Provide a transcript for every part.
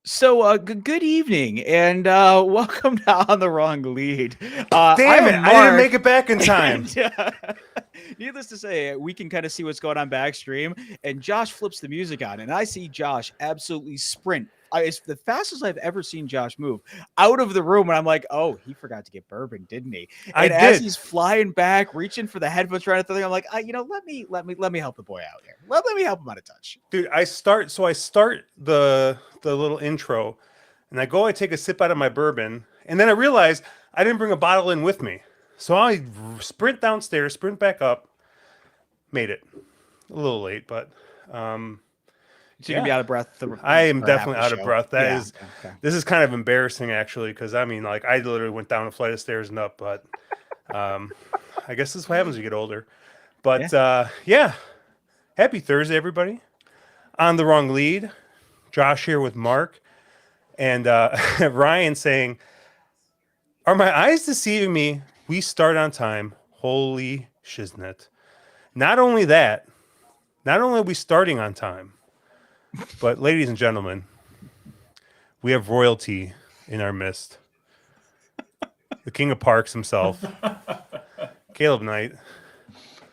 So, good evening, and welcome to On the Wrong Lead. Damn it! I'm I didn't Mark. make it back in time. And, needless to say, we can kind of see what's going on backstream, and Josh flips the music on, and I see Josh absolutely sprint. It's the fastest I've ever seen Josh move out of the room, and I'm like, "Oh, he forgot to get bourbon, didn't he?" I And as did. he's flying back, reaching for the headphones, trying to thing, I'm like, let me help the boy out here. Let me help him out a touch." Dude, I start the little intro and I take a sip out of my bourbon, and then I realize I didn't bring a bottle in with me. So I sprint downstairs, sprint back up, made it. A little late, but So you're gonna be out of breath I am for half definitely the out of show. breath. Yeah. Okay. This is kind of embarrassing actually, because I mean, like, I literally went down a flight of stairs and up, but I guess this is what happens when you get older. But yeah, happy Thursday, everybody. On the Wrong Lead, Josh here with Mark, and Ryan saying, "Are my eyes deceiving me? We start on time. Holy shiznit! Not only that, not only are we starting on time, but ladies and gentlemen, we have royalty in our midst. The king of Parx himself, Caleb Knight.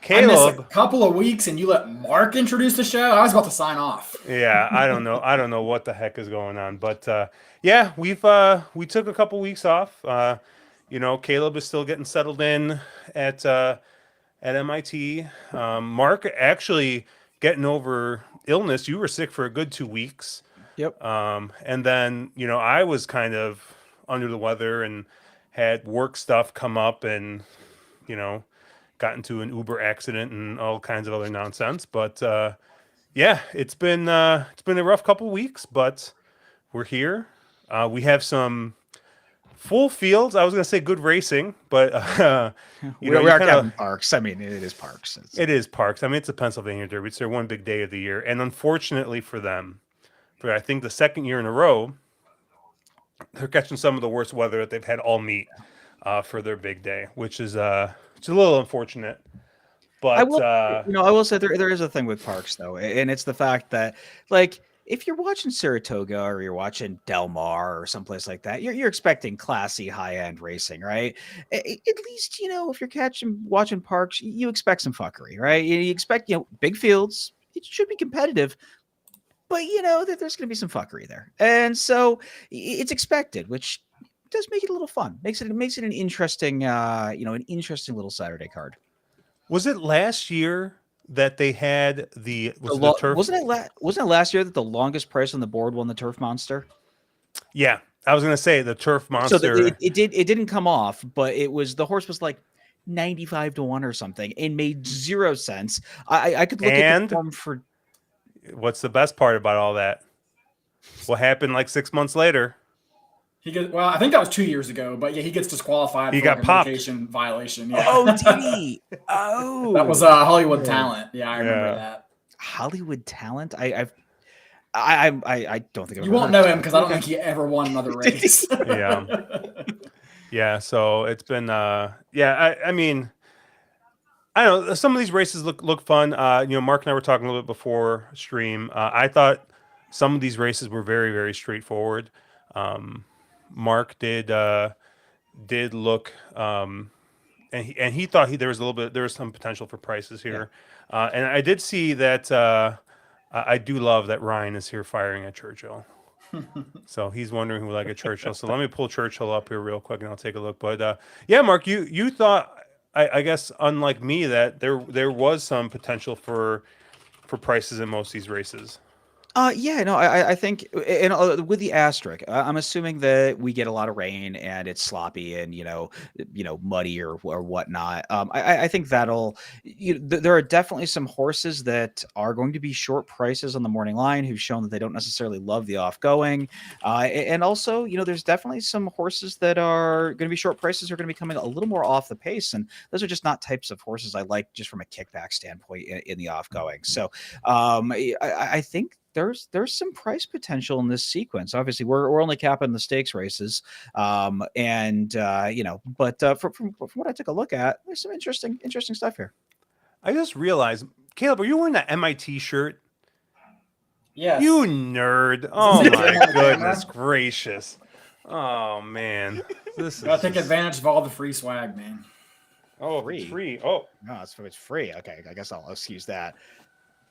I missed a Caleb, couple of weeks and you let Mark introduce the show. I was about to sign off. yeah, I don't know. I don't know what the heck is going on, but yeah, we took a couple weeks off. Caleb is still getting settled in at MIT. Mark actually getting over illness. You were sick for a good 2 weeks. Yep. And then, I was kind of under the weather and had work stuff come up, and, got into an Uber accident and all kinds of other nonsense. But yeah, it's been a rough couple weeks, but we're here. We have some full fields. I was going to say good racing, but We are Kevin Parx. I mean, it is Parx. It is Parx. I mean, it's a Pennsylvania Derby. It's their one big day of the year, and unfortunately for them, for I think the second year in a row, they're catching some of the worst weather that they've had all meet for their big day, which is it's a little unfortunate. But I will say there is a thing with Parx though, and it's the fact that, like, if you're watching Saratoga or you're watching Del Mar or someplace like that, you're expecting classy, high end racing, right? At least if you're watching Parx, you expect some fuckery, right? You expect big fields. It should be competitive, but that there's going to be some fuckery there, and so it's expected, which does make it a little fun. Makes it an interesting, an interesting little Saturday card. was it last year that they had the turf? Wasn't it last year that the longest price on the board won the Turf Monster? Yeah, I was going to say the Turf Monster. So it didn't come off, but the horse was like 95 to 1 or something and made 0 sense. I could look at the form for. What's the best part about all that? What happened like 6 months later? I think that was 2 years ago, but yeah, he gets disqualified for got a popped. medication violation. Yeah. Oh, did he? Oh, that was Hollywood Talent. Yeah, I remember that. Hollywood Talent. I don't think you won't know him because I don't think he ever won another race. Yeah. So it's been I mean, I don't know. Some of these races look fun. Mark and I were talking a little bit before stream. I thought some of these races were very, very straightforward. Mark did look, and he thought there was some potential for prices here. Yeah. And I did see that. I do love that Ryan is here firing at Churchill. So he's wondering who would like a Churchill. So let me pull Churchill up here real quick and I'll take a look. But yeah, Mark, you thought, I guess, unlike me, that there was some potential for prices in most of these races. I think, and with the asterisk, I'm assuming that we get a lot of rain and it's sloppy and muddy or whatnot. I think that'll. There are definitely some horses that are going to be short prices on the morning line who've shown that they don't necessarily love the offgoing, and also there's definitely some horses that are going to be short prices are going to be coming a little more off the pace, and those are just not types of horses I like just from a kickback standpoint in the offgoing. So I think there's some price potential in this sequence. Obviously, we're only capping the stakes races, and but from what I took a look at, there's some interesting stuff here. I just realized, Caleb, are you wearing that MIT shirt? Yes. You nerd! Oh it my on the goodness camera? gracious! Oh man, this is Gotta take just... advantage of all the free swag, man. Oh, it's free. Oh, No, it's free. Okay, I guess I'll excuse that.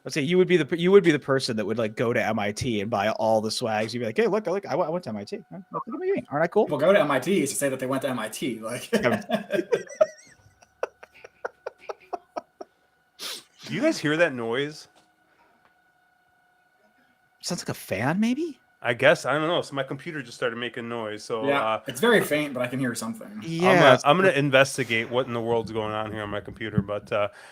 Let's say you would be the person that would like go to MIT and buy all the swags. You'd be like, hey, look, I went to MIT. Look at me. Aren't I cool? People go to MIT to say that they went to MIT. Like, do you guys hear that noise? Sounds like a fan, maybe. I guess I don't know. So my computer just started making noise. So yeah, it's very faint, but I can hear something. Yeah, I'm gonna investigate what in the world's going on here on my computer. But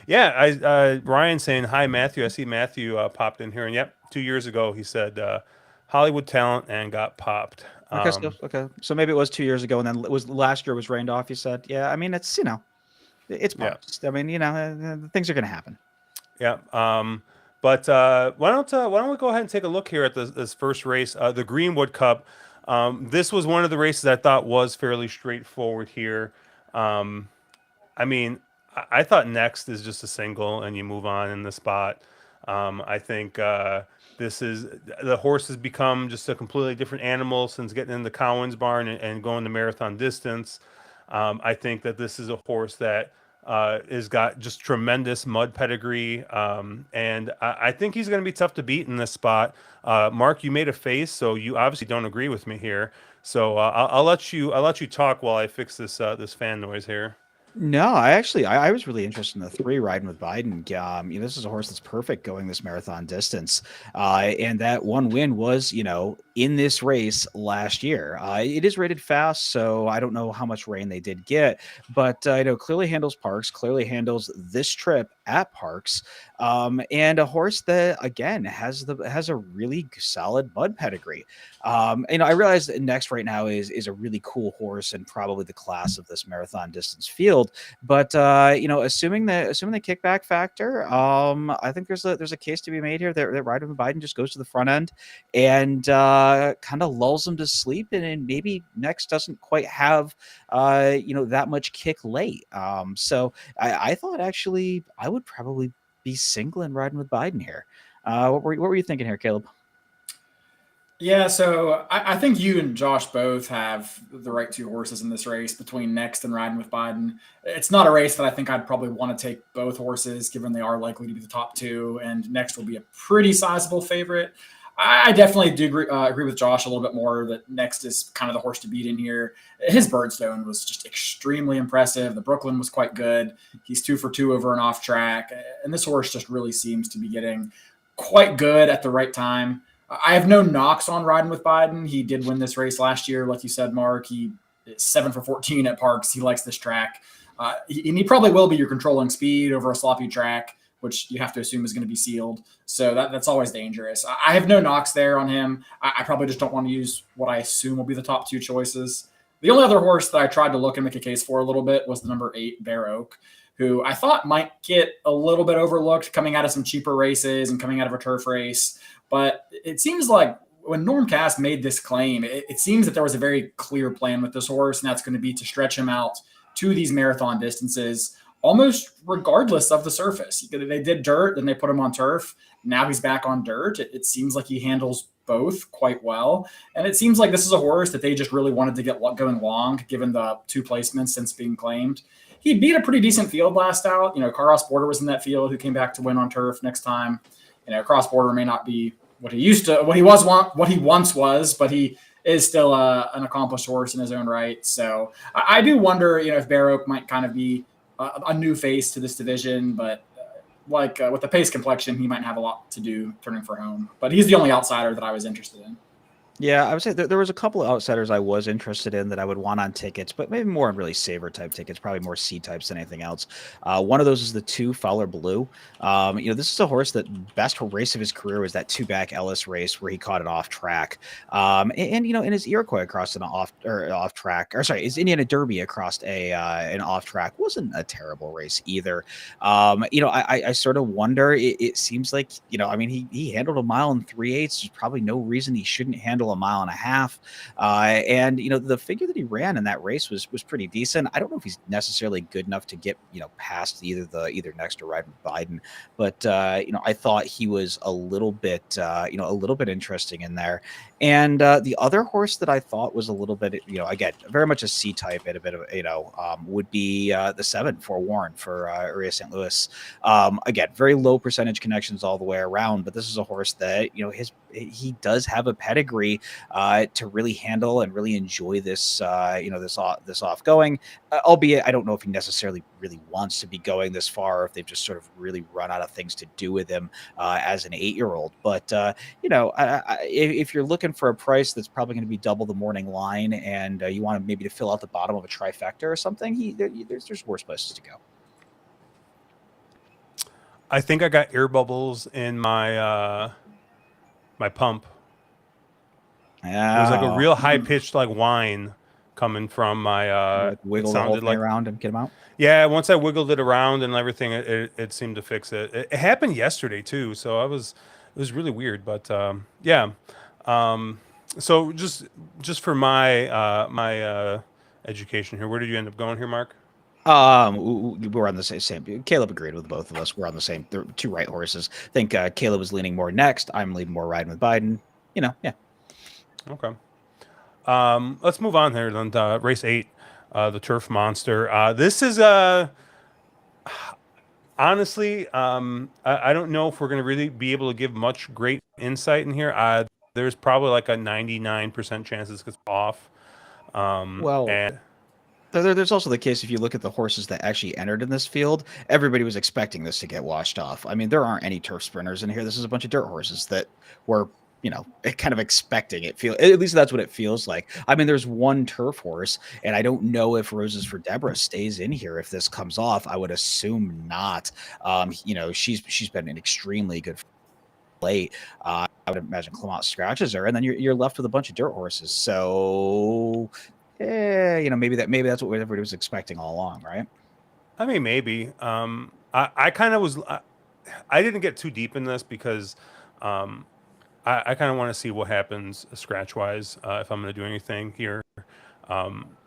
Ryan saying hi, Matthew. I see Matthew popped in here, and yep, 2 years ago he said Hollywood talent and got popped. Okay, so maybe it was 2 years ago, and then it was last year was rained off. You said, yeah. I mean, it's it's Parx. I mean, things are gonna happen. Yeah. But why don't we go ahead and take a look here at this first race, the Greenwood Cup. This was one of the races I thought was fairly straightforward here. I mean, I thought next is just a single and you move on in the spot. I think the horse has become just a completely different animal since getting in the Cowan's barn and going the marathon distance. I think that this is a horse that has got just tremendous mud pedigree, and I think he's going to be tough to beat in this spot. Mark, you made a face, so you obviously don't agree with me here. So I'll let you talk while I fix this fan noise here. No, I was really interested in the 3 riding with Biden. This is a horse that's perfect going this marathon distance. And that one win was, in this race last year. It is rated fast, so I don't know how much rain they did get, but clearly handles Parx, clearly handles this trip at Parx. And a horse that again has a really solid mud pedigree. I realize that next right now is a really cool horse and probably the class of this marathon distance field. But assuming the kickback factor, I think there's a case to be made here that Ryder Biden just goes to the front end and kind of lulls them to sleep, and maybe next doesn't quite have that much kick late. So I thought actually I would probably be singling riding with Biden here. What were you thinking here, Caleb? Yeah, so I think you and Josh both have the right 2 horses in this race between Next and Riding with Biden. It's not a race that I think I'd probably want to take both horses, given they are likely to be the top 2, and Next will be a pretty sizable favorite. I definitely do agree with Josh a little bit more that Next is kind of the horse to beat in here. His Birdstone was just extremely impressive. The Brooklyn was quite good. He's 2 for 2 over and off track, and this horse just really seems to be getting quite good at the right time. I have no knocks on riding with Biden. He did win this race last year, like you said, Mark. He is 7 for 14 at Parx. He likes this track. And he probably will be your controlling speed over a sloppy track, which you have to assume is going to be sealed. So that's always dangerous. I have no knocks there on him. I probably just don't want to use what I assume will be the top 2 choices. The only other horse that I tried to look and make a case for a little bit was the number 8, Bear Oak, who I thought might get a little bit overlooked coming out of some cheaper races and coming out of a turf race. But it seems like when Norm Cass made this claim, it seems that there was a very clear plan with this horse, and that's going to be to stretch him out to these marathon distances, almost regardless of the surface. They did dirt, then they put him on turf. Now he's back on dirt. It seems like he handles both quite well. And it seems like this is a horse that they just really wanted to get going long, given the 2 placements since being claimed. He beat a pretty decent field last out. Cross Border was in that field, who came back to win on turf next time. Cross Border may not be what he once was, but he is still an accomplished horse in his own right. So I do wonder, if Bear Oak might kind of be a new face to this division, but with the pace complexion, he might have a lot to do turning for home. But he's the only outsider that I was interested in. Yeah, I would say there was a couple of outsiders I was interested in that I would want on tickets, but maybe more on really saver type tickets, probably more C types than anything else. One of those is the 2 Fowler Blue. This is a horse that best race of his career was that 2-back Ellis race where he caught it off track. In his Iroquois across an off track, or sorry, his Indiana Derby across an off track wasn't a terrible race either. I sort of wonder. It seems like he handled a mile and 3/8. There's probably no reason he shouldn't handle a mile and a half. The figure that he ran in that race was pretty decent. I don't know if he's necessarily good enough to get past either next or Ride with Biden, but I thought he was a little bit interesting in there. And the other horse that I thought was a little bit, again, very much a C type and a bit of, would be the 7 for Warren for Uriah St. Louis. Again, very low percentage connections all the way around, but this is a horse that, he does have a pedigree to really handle and really enjoy this off going, albeit I don't know if he necessarily really wants to be going this far, or if they've just sort of really run out of things to do with him as an 8-year-old. But if you're looking for a price that's probably going to be double the morning line, and you want to maybe to fill out the bottom of a trifecta or something, there's worse places to go. I think I got air bubbles in my my pump. Yeah, it was like a real high pitched like whine coming from my. Wiggle the whole thing around and get them out. Yeah, once I wiggled it around and everything, it seemed to fix it. It happened yesterday too, so it was really weird. But yeah, so just for my education here, where did you end up going here, Mark? We're on the same. Caleb agreed with both of us. We're on the same. They're 2 right horses. I think Caleb was leaning more next. I'm leaning more Riding with Biden. Yeah. Okay. Let's move on here then. Race 8, the Turf Monster. This is honestly, I don't know if we're going to really be able to give much great insight in here. There's probably like a 99% chance this gets off. There's also the case if you look at the horses that actually entered in this field, everybody was expecting this to get washed off. I mean, there aren't any turf sprinters in here. This is a bunch of dirt horses that were, kind of expecting it. At least that's what it feels like. I mean, there's one turf horse, and I don't know if Roses for Deborah stays in here if this comes off. I would assume not. She's been an extremely good late. I would imagine Clement scratches her, and then you're left with a bunch of dirt horses. So. Maybe that's what everybody was expecting all along, right? I mean, maybe. I kind of was. I didn't get too deep in this because I kind of want to see what happens scratch wise if I'm going to do anything here.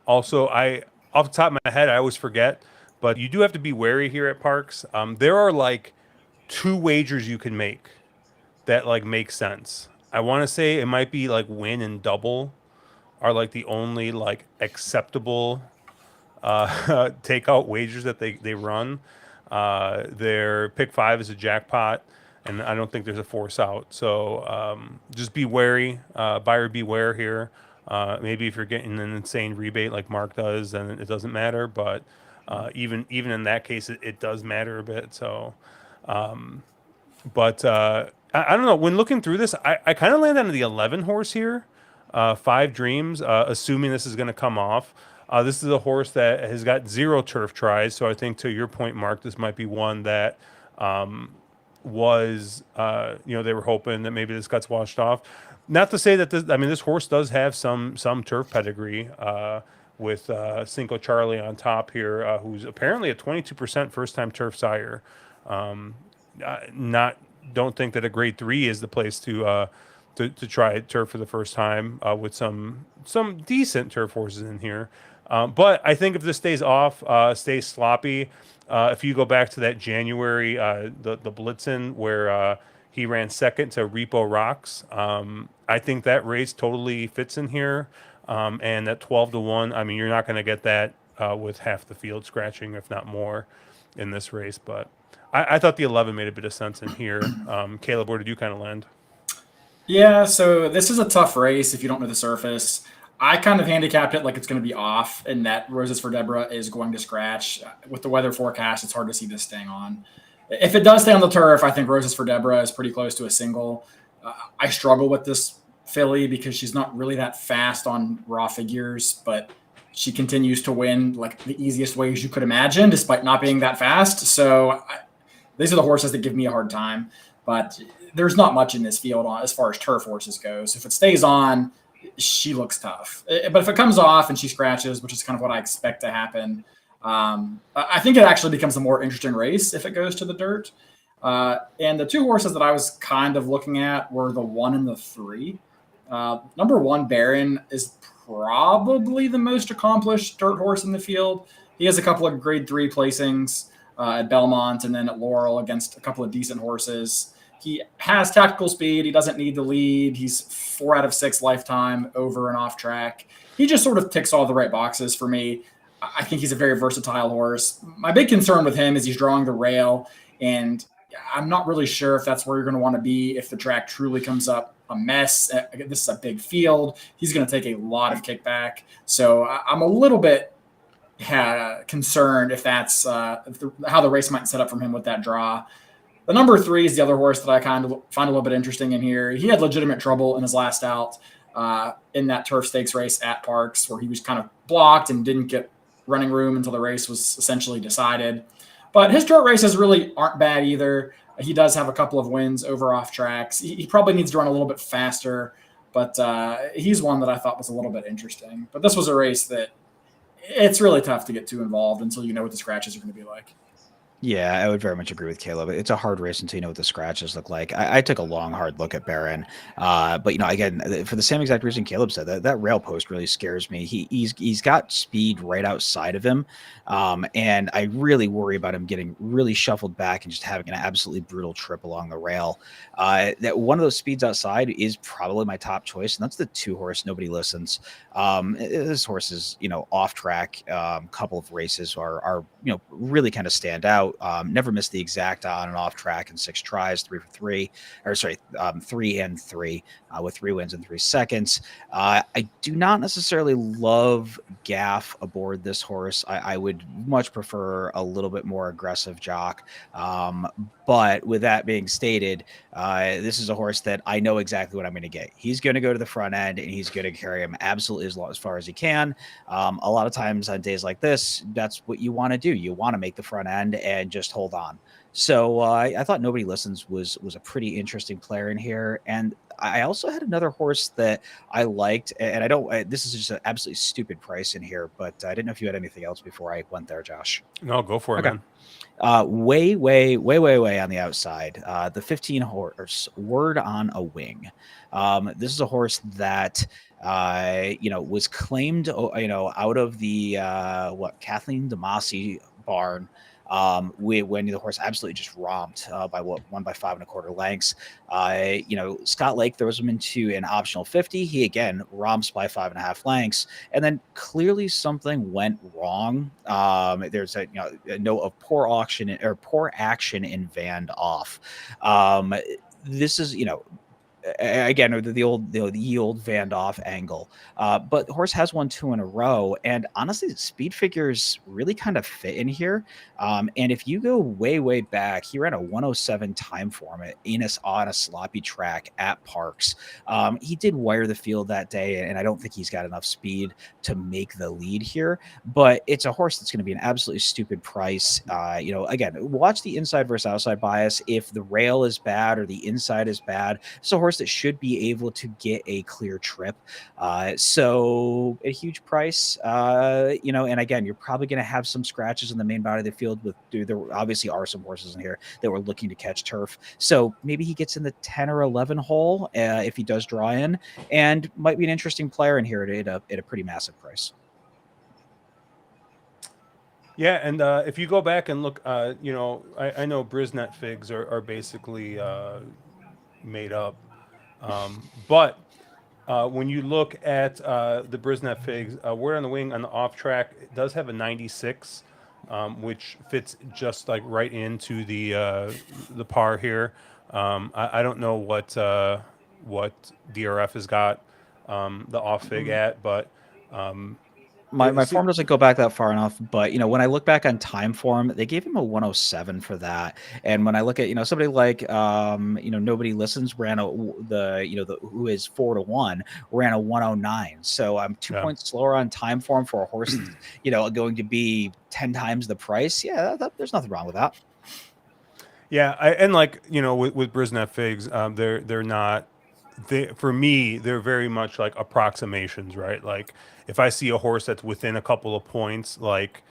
Also, off the top of my head, I always forget, but you do have to be wary here at Parx. There are like 2 wagers you can make that like make sense. I want to say it might be like win and double are like the only like acceptable takeout wagers that they run. Their pick 5 is a jackpot, and I don't think there's a force out. So just be wary, buyer beware here. Maybe if you're getting an insane rebate like Mark does, then it doesn't matter. But even in that case, it does matter a bit. So, I don't know. When looking through this, I kind of land on the 11 horse here. 5 Dreams, assuming this is going to come off. This is a horse that has got 0 turf tries, so I think to your point, Mark, this might be one that was, they were hoping that maybe this gets washed off. Not to say that this horse does have some turf pedigree with Cinco Charlie on top here, who's apparently a 22% first-time turf sire. Don't think that a grade 3 is the place to try turf for the first time with some decent turf horses in here. But I think if this stays off, stays sloppy, if you go back to that January, the Blitzen where he ran second to Repo Rocks, I think that race totally fits in here. And that 12-1, I mean, you're not going to get that with half the field scratching, if not more, in this race. But I thought the 11 made a bit of sense in here. Caleb, where did you kind of land? Yeah, so this is a tough race if you don't know the surface. I kind of handicapped it like it's going to be off, and that Roses for Deborah is going to scratch. With the weather forecast, it's hard to see this staying on. If it does stay on the turf, I think Roses for Deborah is pretty close to a single. I struggle with this filly because she's not really that fast on raw figures, but she continues to win like the easiest ways you could imagine, despite not being that fast. So these are the horses that give me a hard time. But there's not much in this field as far as turf horses goes. If it stays on, she looks tough. But if it comes off and she scratches, which is kind of what I expect to happen, I think it actually becomes a more interesting race if it goes to the dirt. And the two horses that I was kind of looking at were the 1 and the 3. Number 1, Baron, is probably the most accomplished dirt horse in the field. He has a couple of grade 3 placings at Belmont and then at Laurel against a couple of decent horses. He has tactical speed. He doesn't need the lead. He's 4 out of 6 lifetime over and off track. He just sort of ticks all the right boxes for me. I think he's a very versatile horse. My big concern with him is he's drawing the rail, and I'm not really sure if that's where you're going to want to be if the track truly comes up a mess. This is a big field. He's going to take a lot of kickback. So I'm a little bit concerned if that's how the race might set up from him with that draw. The number 3 is the other horse that I kind of find a little bit interesting in here. He had legitimate trouble in his last out in that turf stakes race at Parx, where he was kind of blocked and didn't get running room until the race was essentially decided. But his dirt races really aren't bad either. He does have a couple of wins over off tracks. He probably needs to run a little bit faster, but he's one that I thought was a little bit interesting. But this was a race that it's really tough to get too involved until you know what the scratches are going to be like. Yeah, I would very much agree with Caleb. It's a hard race until you know what the scratches look like. I took a long, hard look at Baron, but again, for the same exact reason Caleb said, that rail post really scares me. He's got speed right outside of him, and I really worry about him getting really shuffled back and just having an absolutely brutal trip along the rail. That one of those speeds outside is probably my top choice, and that's the 2 horse. Nobody listens. This horse is off track. Couple of races are really kind of stand out. Never missed the exact on and off track in 6 tries, 3 for 3, 3 and 3 with 3 wins in 3 seconds. I do not necessarily love gaff aboard this horse. I would much prefer a little bit more aggressive jock. But with that being stated, this is a horse that I know exactly what I'm going to get. He's going to go to the front end and he's going to carry him absolutely as far as he can. A lot of times on days like this, that's what you want to do. You want to make the front end and just hold on. So I thought Nobody Listens was a pretty interesting player in here. And I also had another horse that I liked, and this is just an absolutely stupid price in here, but I didn't know if you had anything else before I went there, Josh. No, go for it, Okay. man. Way on the outside. The 15 horse Word on a Wing. This is a horse that was claimed out of the Kathleen DeMasi barn. When the horse absolutely just romped won by 5 1/4 lengths. Scott Lake throws him into an optional 50. He again romps by 5 1/2 lengths, and then clearly something went wrong. There's a note of poor action in Van off. This is again, the old Van Doff angle. But the horse has won 2 in a row. And honestly, the speed figures really kind of fit in here. And if you go way back, he ran a 107 time form on a sloppy track at Parx. He did wire the field that day, and I don't think he's got enough speed to make the lead here. But it's a horse that's going to be an absolutely stupid price. Again, watch the inside versus outside bias. If the rail is bad or the inside is bad, it's a horse that should be able to get a clear trip. So a huge price, and again, you're probably going to have some scratches in the main body of the field. There obviously are some horses in here that were looking to catch turf. So maybe he gets in the 10 or 11 hole if he does draw in, and might be an interesting player in here at a pretty massive price. Yeah, and if you go back and look, I know Brisnet figs are basically made up. But when you look at the Brisnet figs, Word on the Wing on the off track, it does have a 96, which fits just like right into the par here. I don't know what DRF has got the off fig at, but My form doesn't go back that far enough, but when I look back on time form, they gave him a 107 for that. And when I look at somebody like Nobody Listens ran who is 4-1 ran a 109. So I'm 2 points slower on time form for a horse that's going to be 10 times the price. Yeah, there's nothing wrong with that. Yeah, with Brisnet figs, they're not. For me, they're very much like approximations, right? Like if I see a horse that's within a couple of points, like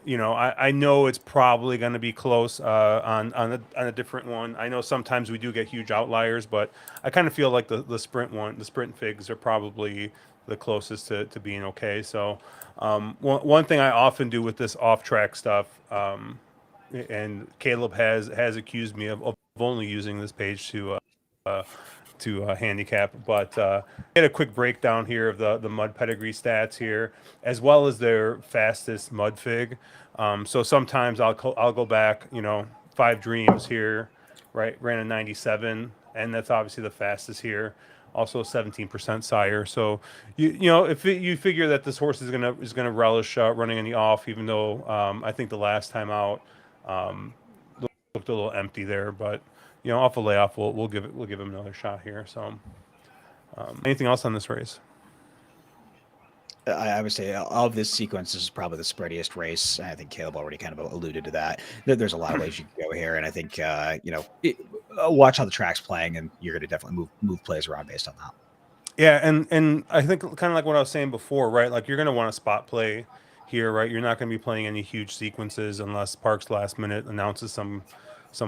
I know it's probably going to be close on a different one. I know sometimes we do get huge outliers, but I kind of feel like the sprint figs are probably the closest to being okay. So one thing I often do with this off track stuff. And Caleb has accused me of only using this page to handicap, but get a quick breakdown here of the mud pedigree stats here, as well as their fastest mud fig. So sometimes I'll go back, 5 Dreams here, right, ran a 97, and that's obviously the fastest here. Also 17% sire. So if you figure that this horse is gonna relish running in the off, even though I think the last time out. Looked a little empty there, but off a layoff, we'll give him another shot here. So, anything else on this race? I would say of this sequence, this is probably the spreadiest race. I think Caleb already kind of alluded to that. There's a lot of ways you can go here, and I think watch how the track's playing, and you're going to definitely move plays around based on that. Yeah, and I think kind of like what I was saying before, right? Like you're going to want to spot play here, right? You're not going to be playing any huge sequences unless Parx last minute announces some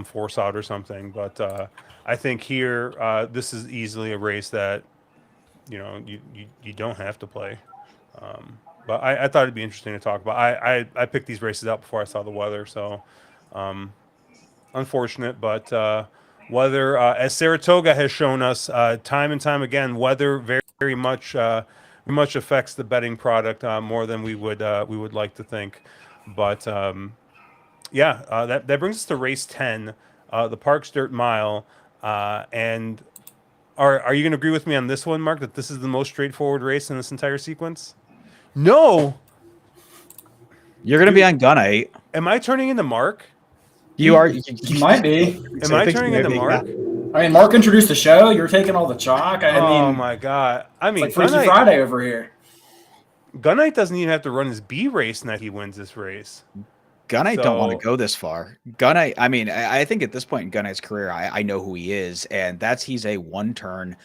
force out or something. But I think here this is easily a race that you don't have to play. But I thought it'd be interesting to talk about. I picked these races out before I saw the weather, so unfortunate. But weather, as Saratoga has shown us time and time again, weather very much affects the betting product more than we would like to think. But that brings us to race 10, the Parx Dirt Mile. And are you going to agree with me on this one, Mark, that this is the most straightforward race in this entire sequence? No. You're going to be on Gunite. Am I turning into Mark? You are. You might be. Am I turning into Mark? Yeah. I mean, Mark introduced the show. You're taking all the chalk. I mean, oh my god! I mean, it's like Freaky Friday over here. Gunite doesn't even have to run his B race and that he wins this race. Gunite don't want to go this far. Gunite, I mean, I think at this point in Gunite's career, I know who he is, and he's a one-turn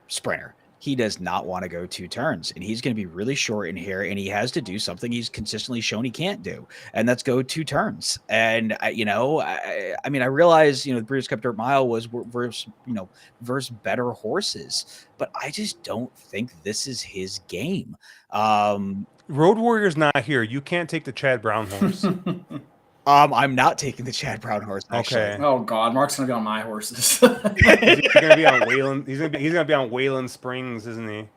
sprinter. He does not want to go 2 turns, and he's going to be really short in here, and he has to do something he's consistently shown he can't do, and that's go 2 turns. And I realize the Breeders' Cup Dirt Mile was versus better horses, but I just don't think this is his game. Road Warrior's not here. You can't take the Chad Brown horse. I'm not taking the Chad Brown horse. Actually. Okay. Oh God, Mark's gonna be on my horses. He's gonna be on Wayland. He's gonna be on Wayland Springs, isn't he?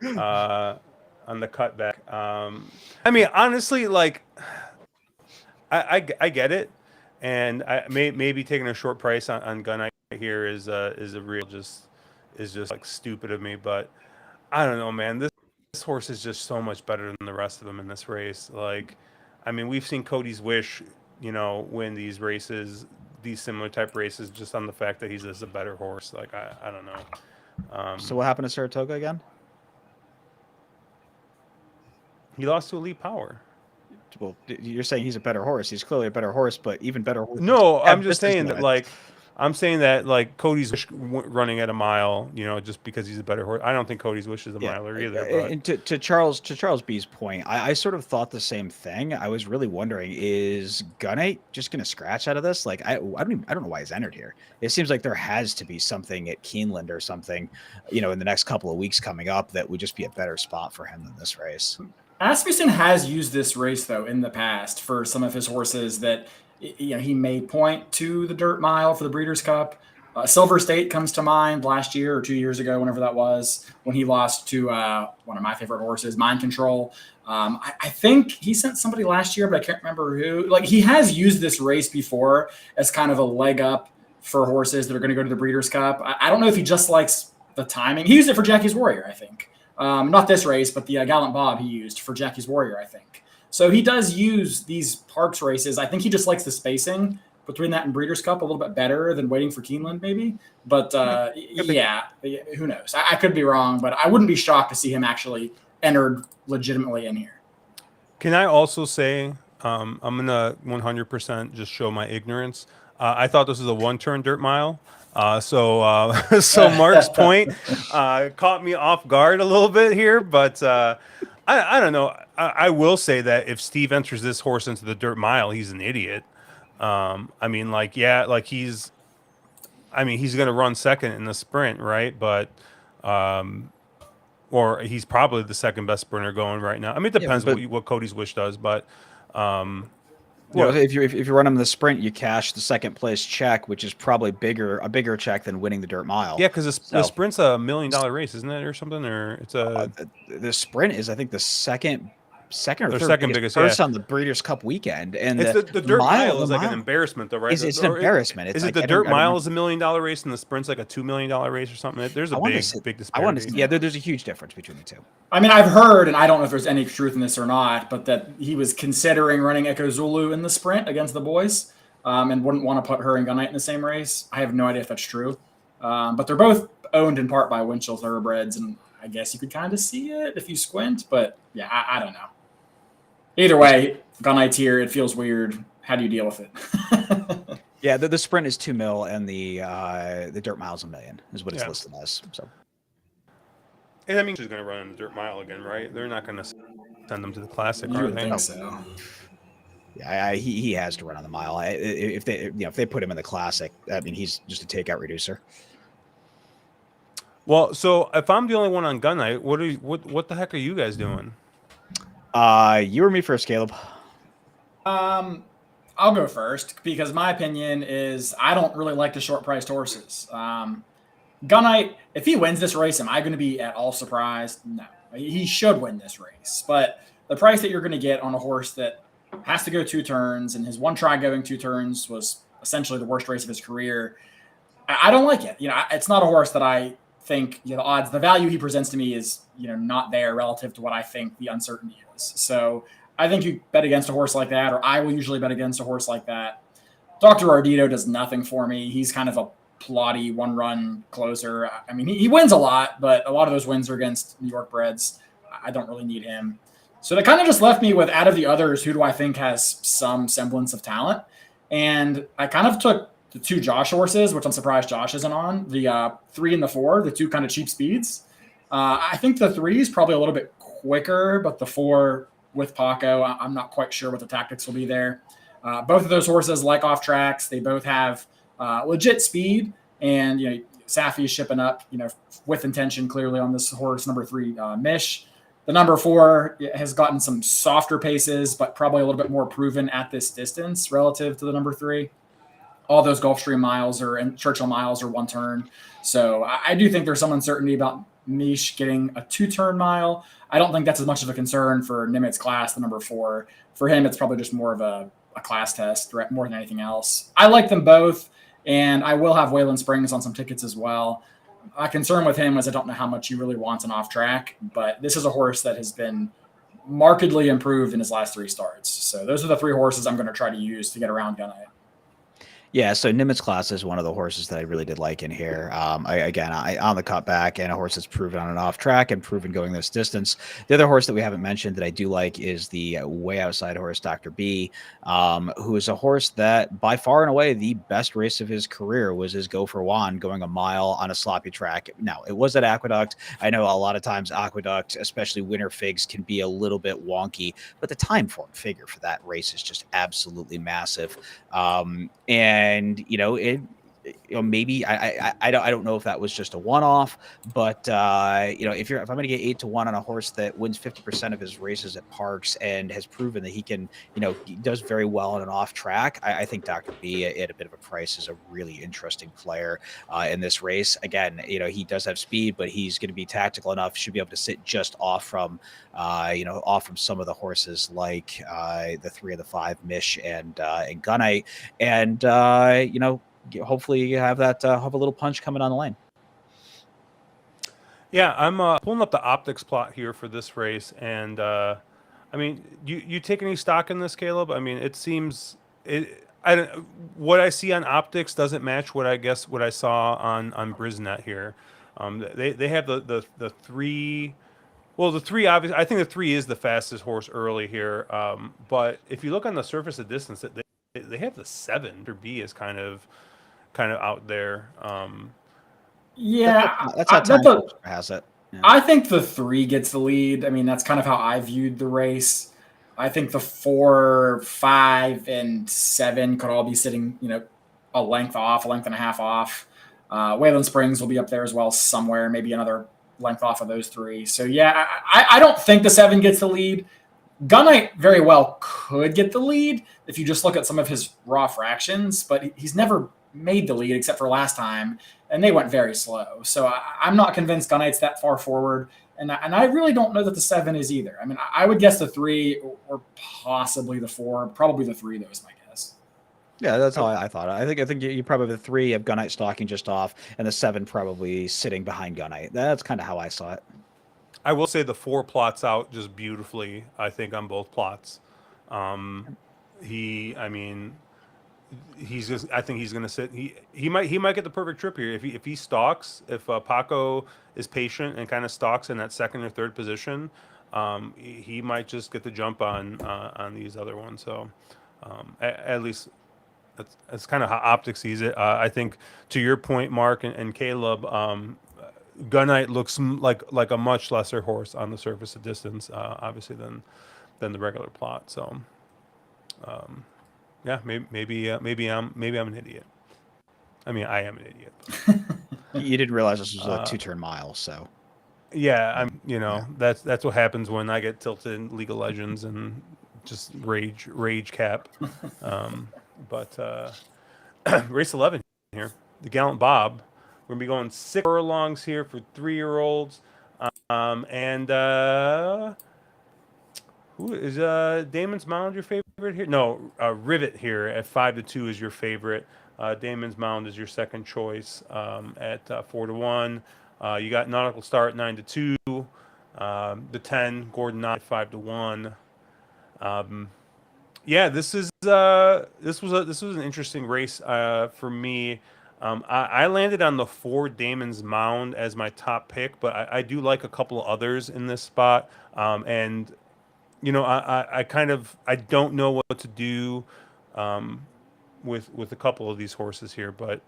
On the cutback. I mean, honestly, like, I get it, and maybe taking a short price on Gunite here is just like stupid of me, but I don't know, man. This horse is just so much better than the rest of them in this race. Like, I mean, we've seen Cody's Wish, win these races, these similar type races, just on the fact that he's just a better horse. Like, I don't know. So what happened to Saratoga again? He lost to Elite Power. Well, you're saying he's a better horse. He's clearly a better horse, but even better horse. No, I'm just saying that, like, Cody's Wish running at a mile, just because he's a better horse. I don't think Cody's Wish is a miler either. But. And to Charles B's point, I sort of thought the same thing. I was really wondering, is Gunite just going to scratch out of this? Like, I don't know why he's entered here. It seems like there has to be something at Keeneland or something, in the next couple of weeks coming up that would just be a better spot for him than this race. Asmussen has used this race though in the past for some of his horses that he may point to the Dirt Mile for the Breeders' Cup. Silver State comes to mind last year or 2 years ago, whenever that was, when he lost to one of my favorite horses, Mind Control. I think he sent somebody last year, but I can't remember who. Like, he has used this race before as kind of a leg up for horses that are going to go to the Breeders' Cup. I don't know if he just likes the timing. He used it for Jackie's Warrior, I think. Not this race, but the Gallant Bob he used for Jackie's Warrior, I think. So he does use these Parx races. I think he just likes the spacing between that and Breeders' Cup a little bit better than waiting for Keeneland, maybe. But yeah, who knows? I could be wrong, but I wouldn't be shocked to see him actually entered legitimately in here. Can I also say, I'm gonna 100% just show my ignorance. I thought this was a one-turn dirt mile. So Mark's point caught me off guard a little bit here, but I don't know. I will say that if Steve enters this horse into the dirt mile, he's an idiot. I mean, he's going to run second in the sprint, right? But or he's probably the second best sprinter going right now. I mean, it depends what Cody's Wish does, but well, if you run him in the sprint, you cash the second place check, which is probably a bigger check than winning the dirt mile. Yeah, because the sprint's $1 million race, isn't it, or something? Or it's the sprint is, I think, the second or third biggest on the Breeders' Cup weekend, and it's the dirt mile is like an embarrassment, though, right? It's an embarrassment. Is it the dirt mile is $1 million race and the sprint's like a $2 million race or something? There's a big disparity. There's a huge difference between the two. I mean, I've heard, and I don't know if there's any truth in this or not, but that he was considering running Echo Zulu in the sprint against the boys, and wouldn't want to put her and Gunite in the same race. I have no idea if that's true, but they're both owned in part by Winchell Thoroughbreds, and I guess you could kind of see it if you squint. But yeah, I don't know. Either way, Gunite's here. It feels weird. How do you deal with it? Yeah, the sprint is $2 million, and the dirt mile's $1 million is what it's listed as. So, and I mean, she's going to run in the dirt mile again, right? They're not going to send them to the classic, are they? I think so. Yeah, he has to run on the mile. If they put him in the classic, I mean, he's just a takeout reducer. Well, so if I'm the only one on Gunite, what the heck are you guys doing? You or me first, Caleb? I'll go first because my opinion is I don't really like the short-priced horses. Gunite, if he wins this race, am I going to be at all surprised? No. He should win this race. But the price that you're going to get on a horse that has to go 2 turns, and his one try going 2 turns was essentially the worst race of his career, I don't like it. It's not a horse that I think the value he presents to me is not there relative to what I think the uncertainty is. So I think you bet against a horse like that, or I will usually bet against a horse like that. Dr. Ardito does nothing for me. He's kind of a plotty one-run closer. I mean, he wins a lot, but a lot of those wins are against New York breds. I don't really need him. So that kind of just left me with, out of the others, who do I think has some semblance of talent? And I kind of took the 2 Josh horses, which I'm surprised Josh isn't on, the 3 and the 4, the 2 kind of cheap speeds. I think the 3 is probably a little bit quicker, but the 4 with Paco, I'm not quite sure what the tactics will be there. Both of those horses like off tracks. They both have legit speed, and Safi is shipping up, with intention clearly on this horse, number 3, Mish. The number 4 has gotten some softer paces, but probably a little bit more proven at this distance relative to the number 3. All those Gulfstream miles and Churchill miles are 1 turn. So I do think there's some uncertainty about Mish getting a 2-turn mile. I don't think that's as much of a concern for Nimitz class, the number 4. For him, it's probably just more of a class test more than anything else. I like them both, and I will have Waylon Springs on some tickets as well. My concern with him is I don't know how much he really wants an off track, but this is a horse that has been markedly improved in his last 3 starts. So those are the 3 horses I'm going to try to use to get around Gunite. Yeah, so Nimitz class is one of the horses that I really did like in here. On the cutback, and a horse that's proven on an off track and proven going this distance. The other horse that we haven't mentioned that I do like is the way outside horse, Dr. B, who is a horse that by far and away the best race of his career was his Go for Juan going a mile on a sloppy track. Now, it was at Aqueduct. I know a lot of times Aqueduct, especially winter figs, can be a little bit wonky, but the time form figure for that race is just absolutely massive. And maybe I don't know if that was just a one-off, but if I'm going to get 8-1 on a horse that wins 50% of his races at Parx and has proven that he can, he does very well on an off track, I think Dr. B at a bit of a price is a really interesting player in this race. Again, he does have speed, but he's going to be tactical enough, should be able to sit just off from some of the horses like the 3 of the 5 Mish and Gunite, and hopefully you have that have a little punch coming on the lane. Yeah, I'm pulling up the optics plot here for this race, and I mean, you take any stock in this, Caleb? I mean, it seems it. I don't. What I see on optics doesn't match what what I saw on Brisnet here. They have the three. Well, the three obviously. I think the three is the fastest horse early here. But if you look on the surface of distance, they have the seven. Or B is kind of out there. Yeah, That's how that's Time a. has it. Yeah. I think the 3 gets the lead. I mean, that's kind of how I viewed the race. I think the 4, 5, and 7 could all be sitting, a length off, a length and a half off. Wayland Springs will be up there as well somewhere, maybe another length off of those 3. So yeah, I don't think the 7 gets the lead. Gunite very well could get the lead if you just look at some of his raw fractions, but he's never made the lead except for last time, and they went very slow. So I'm not convinced Gunite's that far forward, and I really don't know that the 7 is either. I mean, I would guess the 3 or possibly the 4, probably the 3 though is my guess. Yeah, that's how I thought. I think you probably the 3 have Gunite stalking just off, and the 7 probably sitting behind Gunite. That's kind of how I saw it. I will say the 4 plots out just beautifully. I think on both plots. I mean, he's just. I think he's going to sit. He might get the perfect trip here if he stalks. If Paco is patient and kind of stalks in that second or third position, he might just get the jump on these other ones. So at least that's kind of how optics sees it. I think to your point, Mark and Caleb. Gunite looks like a much lesser horse on the surface of distance, obviously than the regular plot. So, yeah, maybe I'm an idiot. I mean, I am an idiot. You didn't realize this was a 2-turn mile, so Yeah, that's what happens when I get tilted in League of Legends and just rage cap. But race 11 here, the Gallant Bob. We're gonna be going 6 furlongs here for 3-year-olds, and who is Damon's Mound your favorite here? No, Rivet here at 5-2 is your favorite. Damon's Mound is your second choice at 4-1. You got Nautical Star at 9-2. The 10 Gordon Knott 5-1. Yeah, this was an interesting race for me. I landed on the 4 Damon's Mound as my top pick, but I do like a couple of others in this spot. And I don't know what to do with a couple of these horses here, but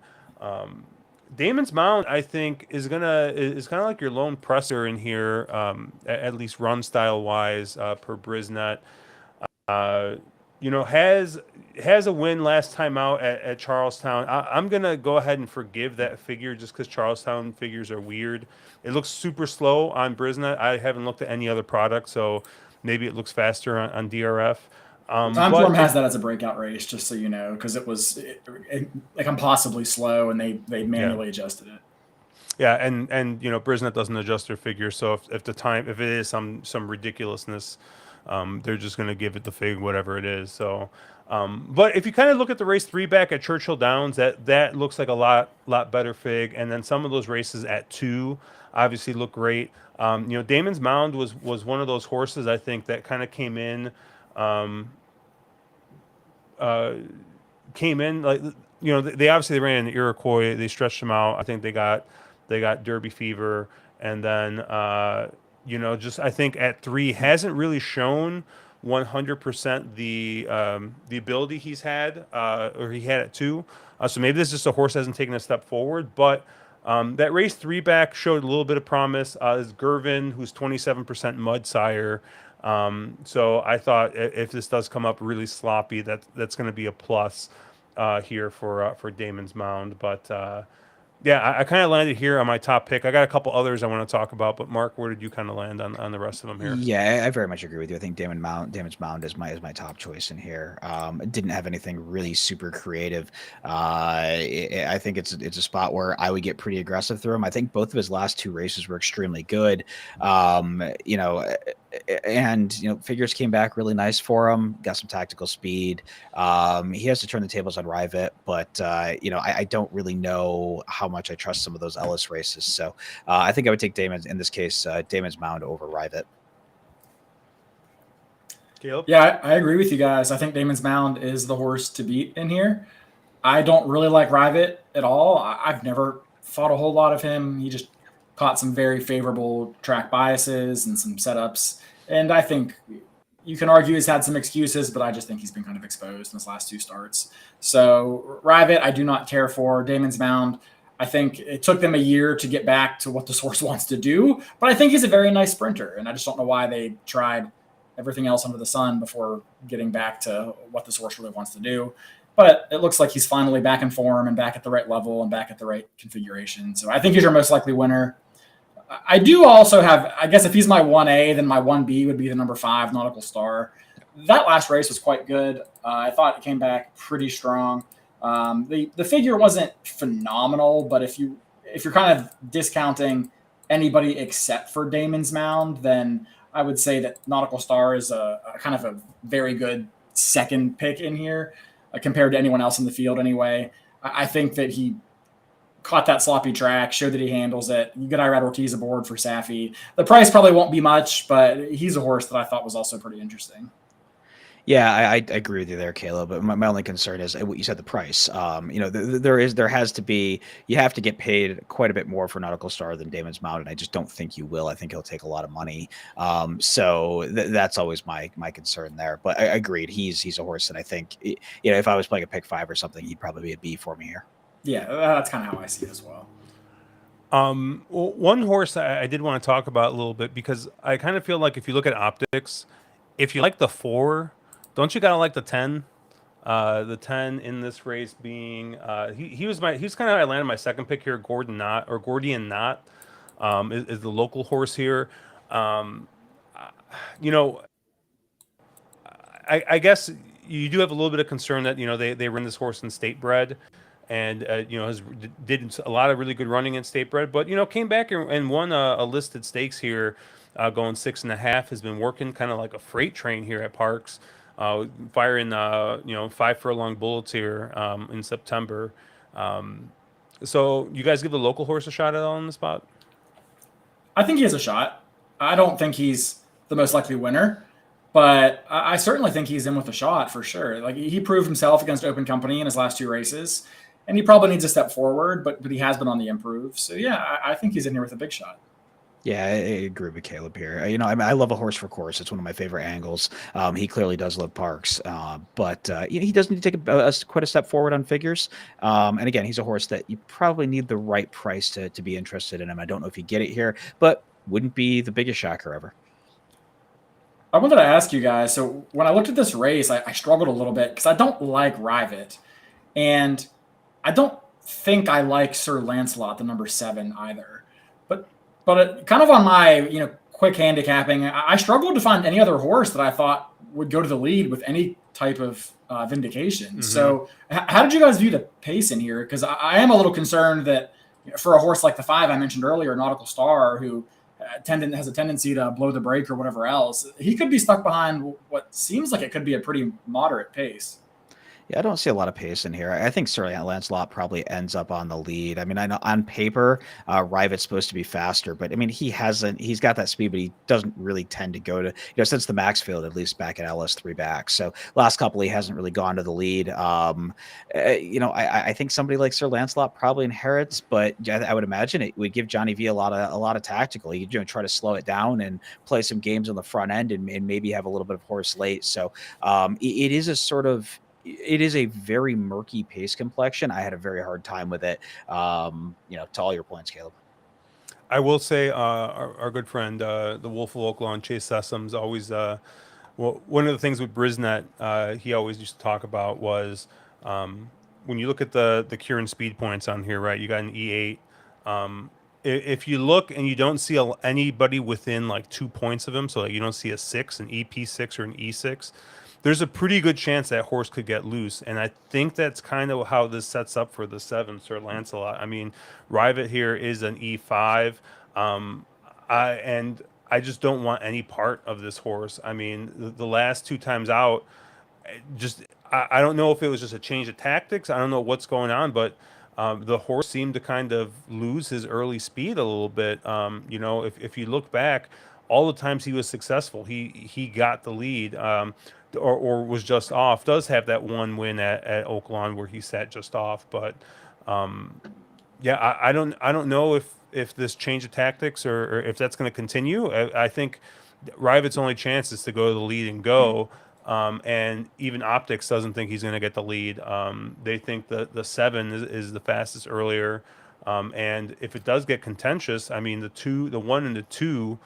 Damon's Mound I think is kind of like your lone presser in here, at least run style wise per Brisnet. Has a win last time out at Charlestown. I'm going to go ahead and forgive that figure just because Charlestown figures are weird. It looks super slow on Brisnet. I haven't looked at any other product, so maybe it looks faster on DRF. Timeform has that as a breakout race, just so you know, because it was like impossibly slow, and they manually adjusted it. Yeah, and Brisnet doesn't adjust their figure, so if it is some ridiculousness, they're just going to give it the fig, whatever it is. So, but if you kind of look at the race 3 back at Churchill Downs, that looks like a lot better fig, and then some of those races at 2 obviously look great. Damon's Mound was one of those horses I think that kind of came in like they obviously ran in the Iroquois, they stretched them out. I think they got Derby fever, and then just I think at 3 hasn't really shown 100% the ability he's had or he had at 2. So maybe this is just a horse that hasn't taken a step forward, but that race 3 back showed a little bit of promise. Is Gervin, who's 27% mud sire. So I thought if this does come up really sloppy, that's going to be a plus here for Damon's Mound. But yeah, I kind of landed here on my top pick. I got a couple others I want to talk about, but Mark, where did you kind of land on the rest of them here? Yeah, I very much agree with you. I think Damon's Mound is my top choice in here. It didn't have anything really super creative. I think it's a spot where I would get pretty aggressive through him. I think both of his last 2 races were extremely good. and figures came back really nice for him. Got some tactical speed. He has to turn the tables on Rivet, but I don't really know how much I trust some of those Ellis races. So I think I would take Damon in this case. Damon's Mound over Rivet. Caleb? Yeah, I agree with you guys. I think Damon's Mound is the horse to beat in here. I don't really like Rivet at all. I've never fought a whole lot of him. He just caught some very favorable track biases and some setups. And I think you can argue he's had some excuses, but I just think he's been kind of exposed in his last two starts. So Rivet, I do not care for. Damon's Mound, I think it took them a year to get back to what the source wants to do, but I think he's a very nice sprinter. And I just don't know why they tried everything else under the sun before getting back to what the source really wants to do. But it looks like he's finally back in form and back at the right level and back at the right configuration. So I think he's your most likely winner. I do also have, I guess if he's my 1A, then my 1B would be the number 5, Nautical Star. That last race was quite good. I thought it came back pretty strong. The figure wasn't phenomenal, but if you're kind of discounting anybody except for Damon's Mound, then I would say that Nautical Star is a kind of a very good second pick in here compared to anyone else in the field anyway. I think that he caught that sloppy track, showed that he handles it. You get Irad Ortiz aboard for Safi. The price probably won't be much, but he's a horse that I thought was also pretty interesting. Yeah, I agree with you there, Caleb. But my only concern is what you said, the price. There has to be, you have to get paid quite a bit more for Nautical Star than Damon's Mound, and I just don't think you will. I think he'll take a lot of money. So that's always my concern there. But I agreed, he's a horse that I think, if I was playing a pick 5 or something, he'd probably be a B for me here. Yeah, that's kind of how I see it as well. One horse I did want to talk about a little bit, because I kind of feel like if you look at optics, if you like the 4, don't you gotta like the 10? The 10 in this race being he was kind of, I landed my second pick here. Gordian Knot is the local horse here. I guess you do have a little bit of concern that they run this horse in state bred, and did a lot of really good running in state bred, but came back and won a listed stakes here, going 6.5. Has been working kind of like a freight train here at Parx. Firing 5 furlong bullets here in September. So you guys give the local horse a shot at all on the spot? I think he has a shot. I don't think he's the most likely winner, but I certainly think he's in with a shot for sure. Like, he proved himself against Open Company in his last 2 races, and he probably needs a step forward, but he has been on the improve. So yeah, I think he's in here with a big shot. Yeah, I agree with Caleb here. I love a horse for course. It's one of my favorite angles. He clearly does love Parx, but he does need to take quite a step forward on figures. And again, he's a horse that you probably need the right price to be interested in him. I don't know if you get it here, but wouldn't be the biggest shocker ever. I wanted to ask you guys, so when I looked at this race, I struggled a little bit because I don't like Rivet, and I don't think I like Sir Lancelot, the number 7, either. But kind of on my quick handicapping, I struggled to find any other horse that I thought would go to the lead with any type of vindication. Mm-hmm. So how did you guys view the pace in here? Because I am a little concerned that for a horse like the 5 I mentioned earlier, Nautical Star, who has a tendency to blow the brake or whatever else, he could be stuck behind what seems like it could be a pretty moderate pace. Yeah, I don't see a lot of pace in here. I think Sir Lancelot probably ends up on the lead. I mean, I know on paper, Rivet's supposed to be faster, but I mean, he's got that speed, but he doesn't really tend to go to, since the Maxfield, at least back at LS 3 back. So last couple, he hasn't really gone to the lead. I think somebody like Sir Lancelot probably inherits, but I would imagine it would give Johnny V a lot of tactical. He could try to slow it down and play some games on the front end and maybe have a little bit of horse late. So it is a very murky pace complexion. I had a very hard time with it. To all your points, Caleb. I will say our good friend, the Wolf of Oaklawn, Chase Sessoms, always one of the things with Brisnet he always used to talk about was when you look at the Kieran speed points on here, right? You got an E8. If you look and you don't see anybody within like 2 points of him, so like you don't see a 6, an EP6 or an E6, there's a pretty good chance that horse could get loose. And I think that's kind of how this sets up for the 7, Sir Lancelot. I mean, Rivet here is an E5. And I just don't want any part of this horse. I mean, the last 2 times out, just I don't know if it was just a change of tactics. I don't know what's going on, but the horse seemed to kind of lose his early speed a little bit. You know, if you look back, all the times he was successful, he got the lead, or was just off. Does have that one win at Oaklawn where he sat just off, but yeah, I don't know if this change of tactics or if that's going to continue. I think Rivet's only chance is to go to the lead and go. And even Optics doesn't think he's going to get the lead. They think the 7 is the fastest earlier. And if it does get contentious, I mean, the 1 and the 2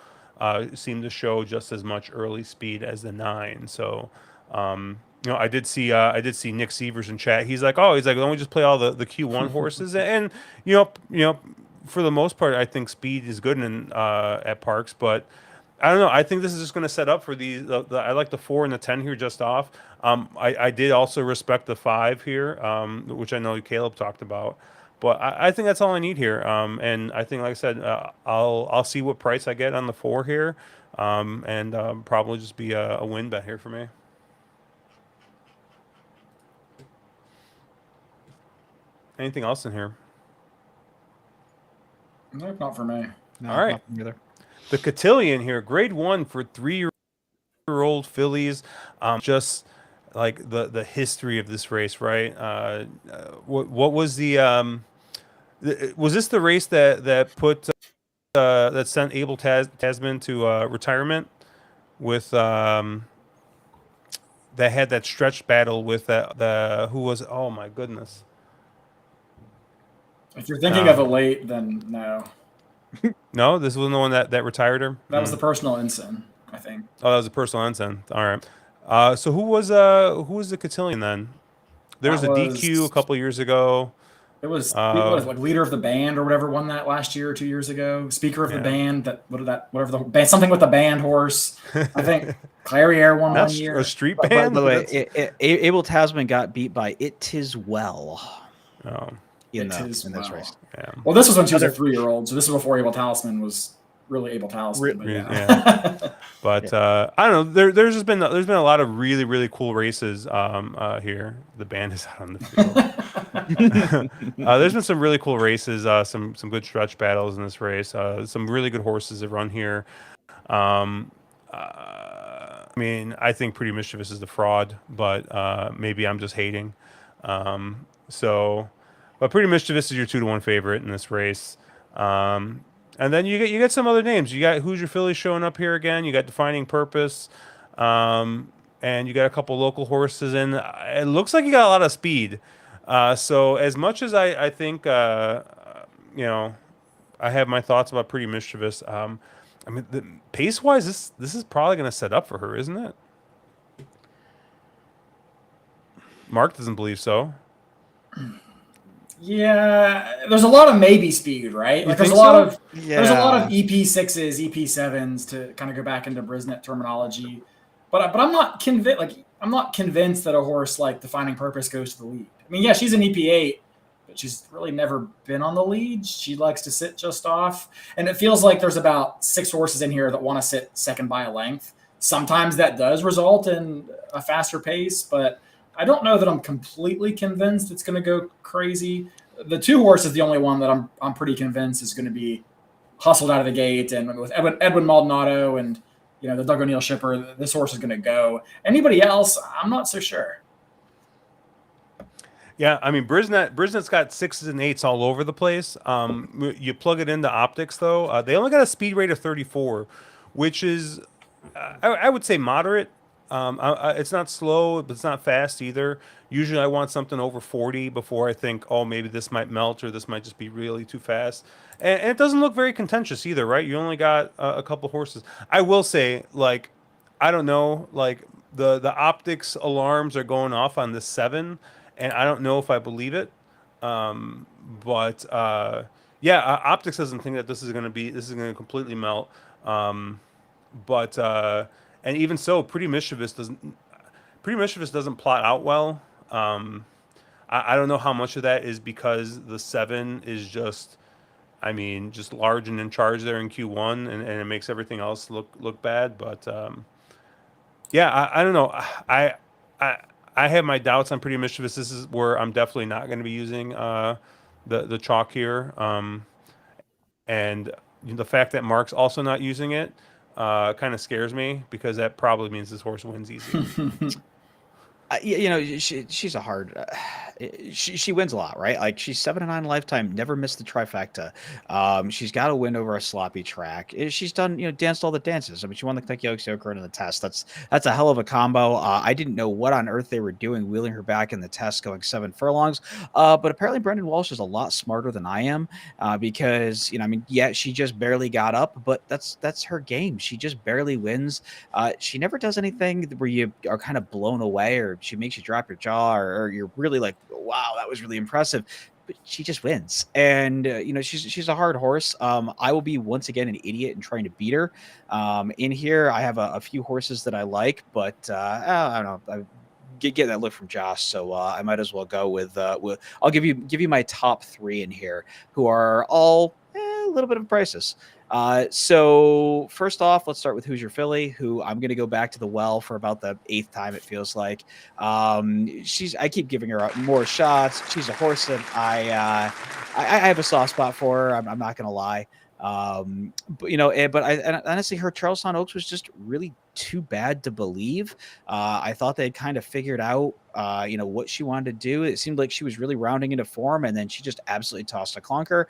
seem to show just as much early speed as the 9. So, you know, I did see Nick Sievers in chat. He's like, why don't we just play all the Q1 horses? And you know, for the most part, I think speed is good at Parx, but I don't know. I think this is just going to set up for I like the 4 and the 10 here just off. I did also respect the 5 here, which I know Caleb talked about. But I think that's all I need here. And I think, like I said, I'll see what price I get on the 4 here, and probably just be a win bet here for me. Anything else in here? Nope, not for me. No, all right. not for me either. The Cotillion here, grade 1 for 3-year-old fillies. Just like the history of this race, right? What was was this the race that put that sent Abel Tasman to retirement with that had that stretched battle with the who was, oh my goodness. If you're thinking of a late, then no. No, this wasn't the one that retired her. That was the personal ensign, I think. Oh, that was a personal ensign. All right. So who was the Cotillion then? There was a DQ a couple years ago. It was like leader of the band or whatever won that last year or 2 years ago. Speaker of the band, whatever the band, something with the band horse. I think Clariere won one year. A street band. By the way, Abel Tasman got beat by It Tis Well. Oh. In this race. Yeah. Well, this was when she was a 3-year-old, so this was before Abel Talisman was really Abel Talisman. But I don't know. There's been a lot of really, really cool races here. The band is out on the field. There's been some really cool races. Some good stretch battles in this race. Some really good horses that run here. I mean, I think Pretty Mischievous is the fraud, but maybe I'm just hating. But Pretty Mischievous is your 2-to-1 favorite in this race. And then you get some other names. You got Who's Your Philly showing up here again. You got Defining Purpose, and you got a couple local horses in. It looks like you got a lot of speed. So as much as I think, you know, I have my thoughts about Pretty Mischievous. I mean, pace wise, this is probably going to set up for her, isn't it? Mark doesn't believe so. Yeah, there's a lot of maybe speed, right? Like there's a lot of EP6s, EP7s to kind of go back into Brisnet terminology. But I'm not convinced. Like I'm not convinced that a horse like Defining Purpose goes to the lead. I mean, yeah, she's an EP8, but she's really never been on the lead. She likes to sit just off, and it feels like there's about 6 horses in here that want to sit second by a length. Sometimes that does result in a faster pace, but I don't know that I'm completely convinced it's going to go crazy. The 2 horse is the only one that I'm pretty convinced is going to be hustled out of the gate. And with Edwin Maldonado and the Doug O'Neill shipper, this horse is going to go. Anybody else, I'm not so sure. Yeah, I mean Brisnet's got 6s and 8s all over the place. You plug it into Optics though, they only got a speed rate of 34, which is I would say moderate. It's not slow, but it's not fast either. Usually I want something over 40 before I think, oh, maybe this might melt or this might just be really too fast. And it doesn't look very contentious either, right? You only got a couple horses. I will say, like, I don't know, like the Optics alarms are going off on the 7, and I don't know if I believe it. Optics doesn't think that this is going to completely melt. And even so, Pretty Mischievous doesn't plot out well. I don't know how much of that is because the 7 is just I mean, just large and in charge there in Q1, and it makes everything else look bad. But yeah, I don't know. I I have my doubts on Pretty Mischievous. This is where I'm definitely not going to be using the chalk here. And the fact that Mark's also not using it kind of scares me because that probably means this horse wins easy. She's a hard. She wins a lot, right? Like she's 7-9 lifetime, never missed the trifecta. She's got a win over a sloppy track. She's done, danced all the dances. I mean, she won the Kentucky Oaks Yoker in the test. That's a hell of a combo. I didn't know what on earth they were doing, wheeling her back in the test, going 7 furlongs. But apparently, Brendan Walsh is a lot smarter than I am because she just barely got up, but that's her game. She just barely wins. She never does anything where you are kind of blown away or she makes you drop your jaw or you're really like, wow, that was really impressive. But she just wins. And, she's a hard horse. I will be once again an idiot in trying to beat her. In here, I have a few horses that I like, but I don't know. I get that look from Josh, so I might as well go with I'll give you my top 3 in here who are all a little bit of prices. So first off, let's start with Who's Your Filly, who I'm going to go back to the well for about the 8th time. It feels like, I keep giving her more shots. She's a horse that I have a soft spot for her. I'm not going to lie. But honestly, her Charlestown Oaks was just really too bad to believe. I thought they'd kind of figured out, what she wanted to do. It seemed like she was really rounding into form, and then she just absolutely tossed a clunker.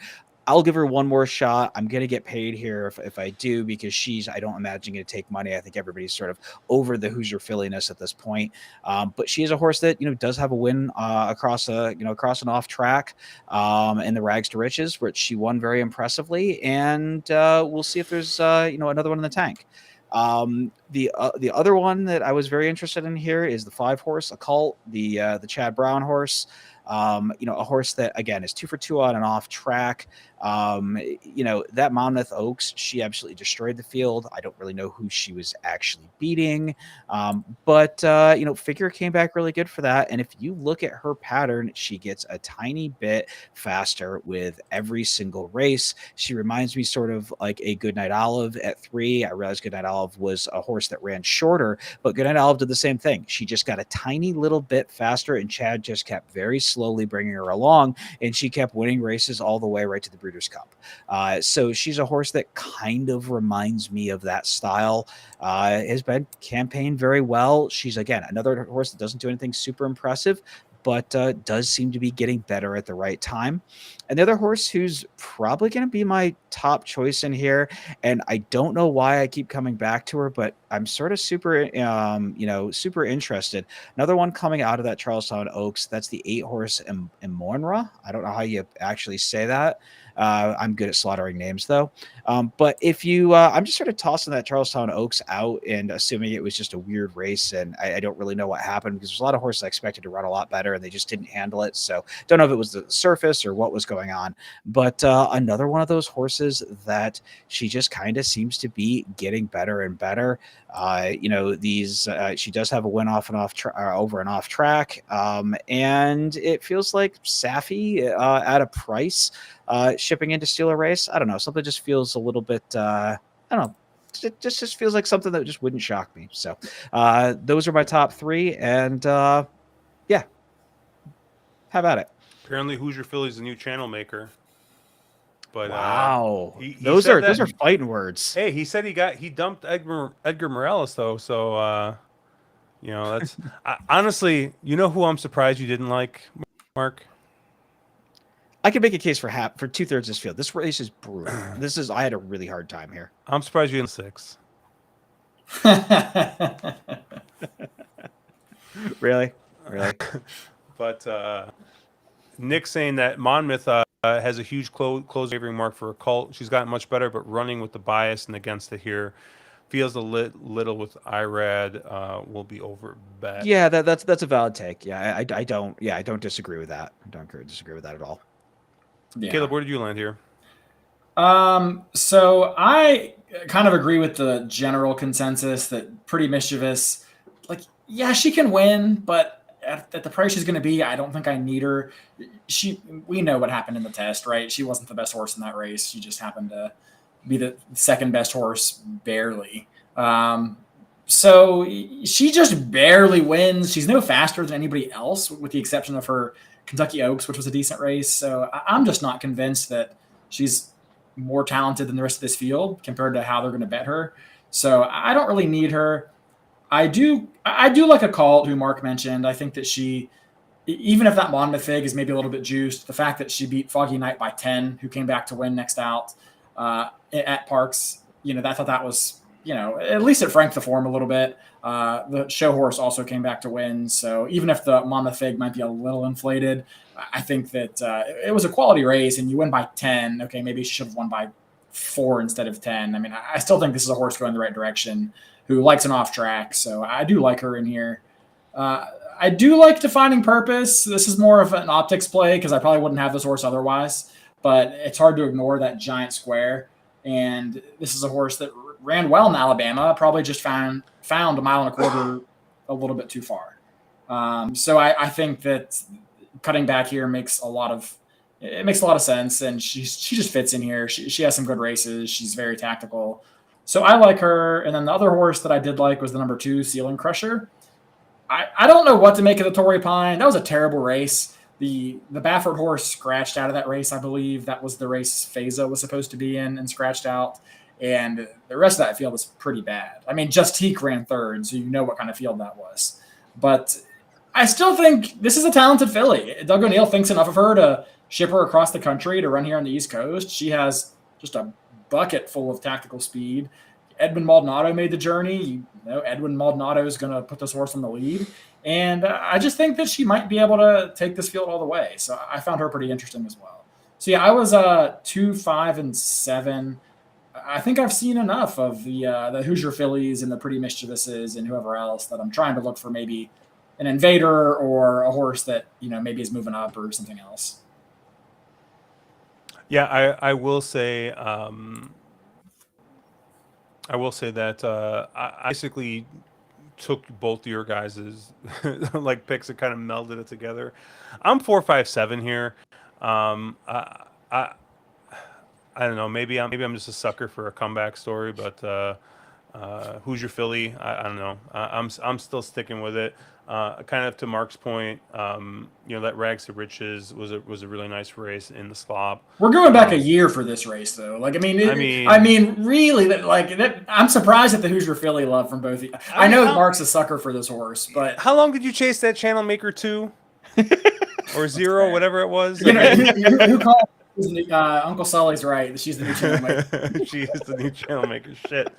I'll give her one more shot. I'm going to get paid here if I do, because I don't imagine going to take money. I think everybody's sort of over the Hoosier Philliness at this point. But she is a horse that, does have a win across an off track in the Rags to Riches, which she won very impressively. And we'll see if there's, another one in the tank. The other one that I was very interested in here is the 5 horse Occult, the Chad Brown horse. A horse that again is 2 for 2 on and off track. That Monmouth Oaks, she absolutely destroyed the field. I don't really know who she was actually beating. But Figure came back really good for that. And if you look at her pattern, she gets a tiny bit faster with every single race. She reminds me sort of like a Goodnight Olive at 3. I realized Goodnight Olive was a horse that ran shorter, but Goodnight Olive did the same thing. She just got a tiny little bit faster, and Chad just kept very slowly bringing her along, and she kept winning races all the way right to the Breeders' Cup. So she's a horse that kind of reminds me of that style. Has been campaigned very well. She's, again, another horse that doesn't do anything super impressive, but does seem to be getting better at the right time. And the other horse who's probably going to be my top choice in here, and I don't know why I keep coming back to her, but I'm sort of super interested. Another one coming out of that Charlestown Oaks, that's the 8 horse Emonra. I don't know how you actually say that. I'm good at slaughtering names, though. But if you, I'm just sort of tossing that Charlestown Oaks out and assuming it was just a weird race, and I don't really know what happened because there's a lot of horses I expected to run a lot better, and they just didn't handle it. So don't know if it was the surface or what was going on. But another one of those horses that she just kind of seems to be getting better and better. She does have a win over and off track, and it feels like Safi at a price. Shipping into steal a race, I don't know. Something just feels a little bit. I don't know. It just feels like something that just wouldn't shock me. So those are my top 3, and yeah, have at it. Apparently, Hoosier Philly's the new channel maker. But wow, those are fighting words. Hey, he said he dumped Edgar Morales though. So that's honestly, who I'm surprised you didn't like, Mark. I could make a case for 2/3 this field. This race is brutal. I had a really hard time here. I'm surprised you didn't 6. Really? But Nick saying that Monmouth has a huge close favoring Mark for Occult. She's gotten much better, but running with the bias and against it here feels a little with Irad will be over bet. Yeah, that's a valid take. Yeah, I don't disagree with that. I don't disagree with that at all. Yeah. Caleb, where did you land here? So I kind of agree with the general consensus that Pretty Mischievous, like, yeah, she can win, but at the price she's going to be, I don't think I need her. We know what happened in the test, right? She wasn't the best horse in that race. She just happened to be the second best horse, barely. So she just barely wins. She's no faster than anybody else, with the exception of her Kentucky Oaks, which was a decent race. So I'm just not convinced that she's more talented than the rest of this field compared to how they're going to bet her. So I don't really need her. I do like a cult who Mark mentioned. I think that she, even if that Monmouth Fig is maybe a little bit juiced, the fact that she beat Foggy Night by 10, who came back to win next out at Parx, I thought that was, at least it franked the form a little bit. The show horse also came back to win. So even if the Monmouth Fig might be a little inflated, I think that it was a quality race, and you win by 10. Okay, maybe she should have won by 4 instead of 10. I mean, I still think this is a horse going the right direction who likes an off track. So I do like her in here. I do like Defining Purpose. This is more of an optics play because I probably wouldn't have this horse otherwise, but it's hard to ignore that giant square. And this is a horse that ran well in Alabama, probably just found a mile and a quarter a little bit too far. So I think that cutting back here makes a lot of sense, and she just fits in here. She has some good races. She's very tactical. So I like her. And then the other horse that I did like was the number 2, Ceiling Crusher. I don't know what to make of the Torrey Pine. That was a terrible race. The Baffert horse scratched out of that race, I believe. That was the race Feza was supposed to be in and scratched out. And the rest of that field was pretty bad. I mean, Justique ran third, so you know what kind of field that was. But I still think this is a talented filly. Doug O'Neill thinks enough of her to ship her across the country to run here on the East Coast. She has just a bucket full of tactical speed. Edwin Maldonado made the journey. Edwin Maldonado is going to put this horse on the lead. And I just think that she might be able to take this field all the way. So I found her pretty interesting as well. So yeah, I was 2, 5, and 7. I think I've seen enough of the Hoosier Fillies and the Pretty Mischievous's and whoever else that I'm trying to look for maybe an invader or a horse that, maybe is moving up or something else. Yeah, I will say that I basically took both of your guys's like picks and kind of melded it together. I'm 4, 5, 7 here. I don't know. Maybe I'm just a sucker for a comeback story, but Hoosier Philly, I don't know. I'm still sticking with it. Kind of to Mark's point, that Rags to Riches was a really nice race in the slop. We're going back a year for this race, though. Like, I mean, really, I'm surprised at the Hoosier Philly love from both of you. I know Mark's a sucker for this horse, but how long did you chase that Channel Maker 2 or 0, whatever it was? Who called? Uncle Sully's right. She's the new Channel Maker. She is the new Channel Maker. Shit.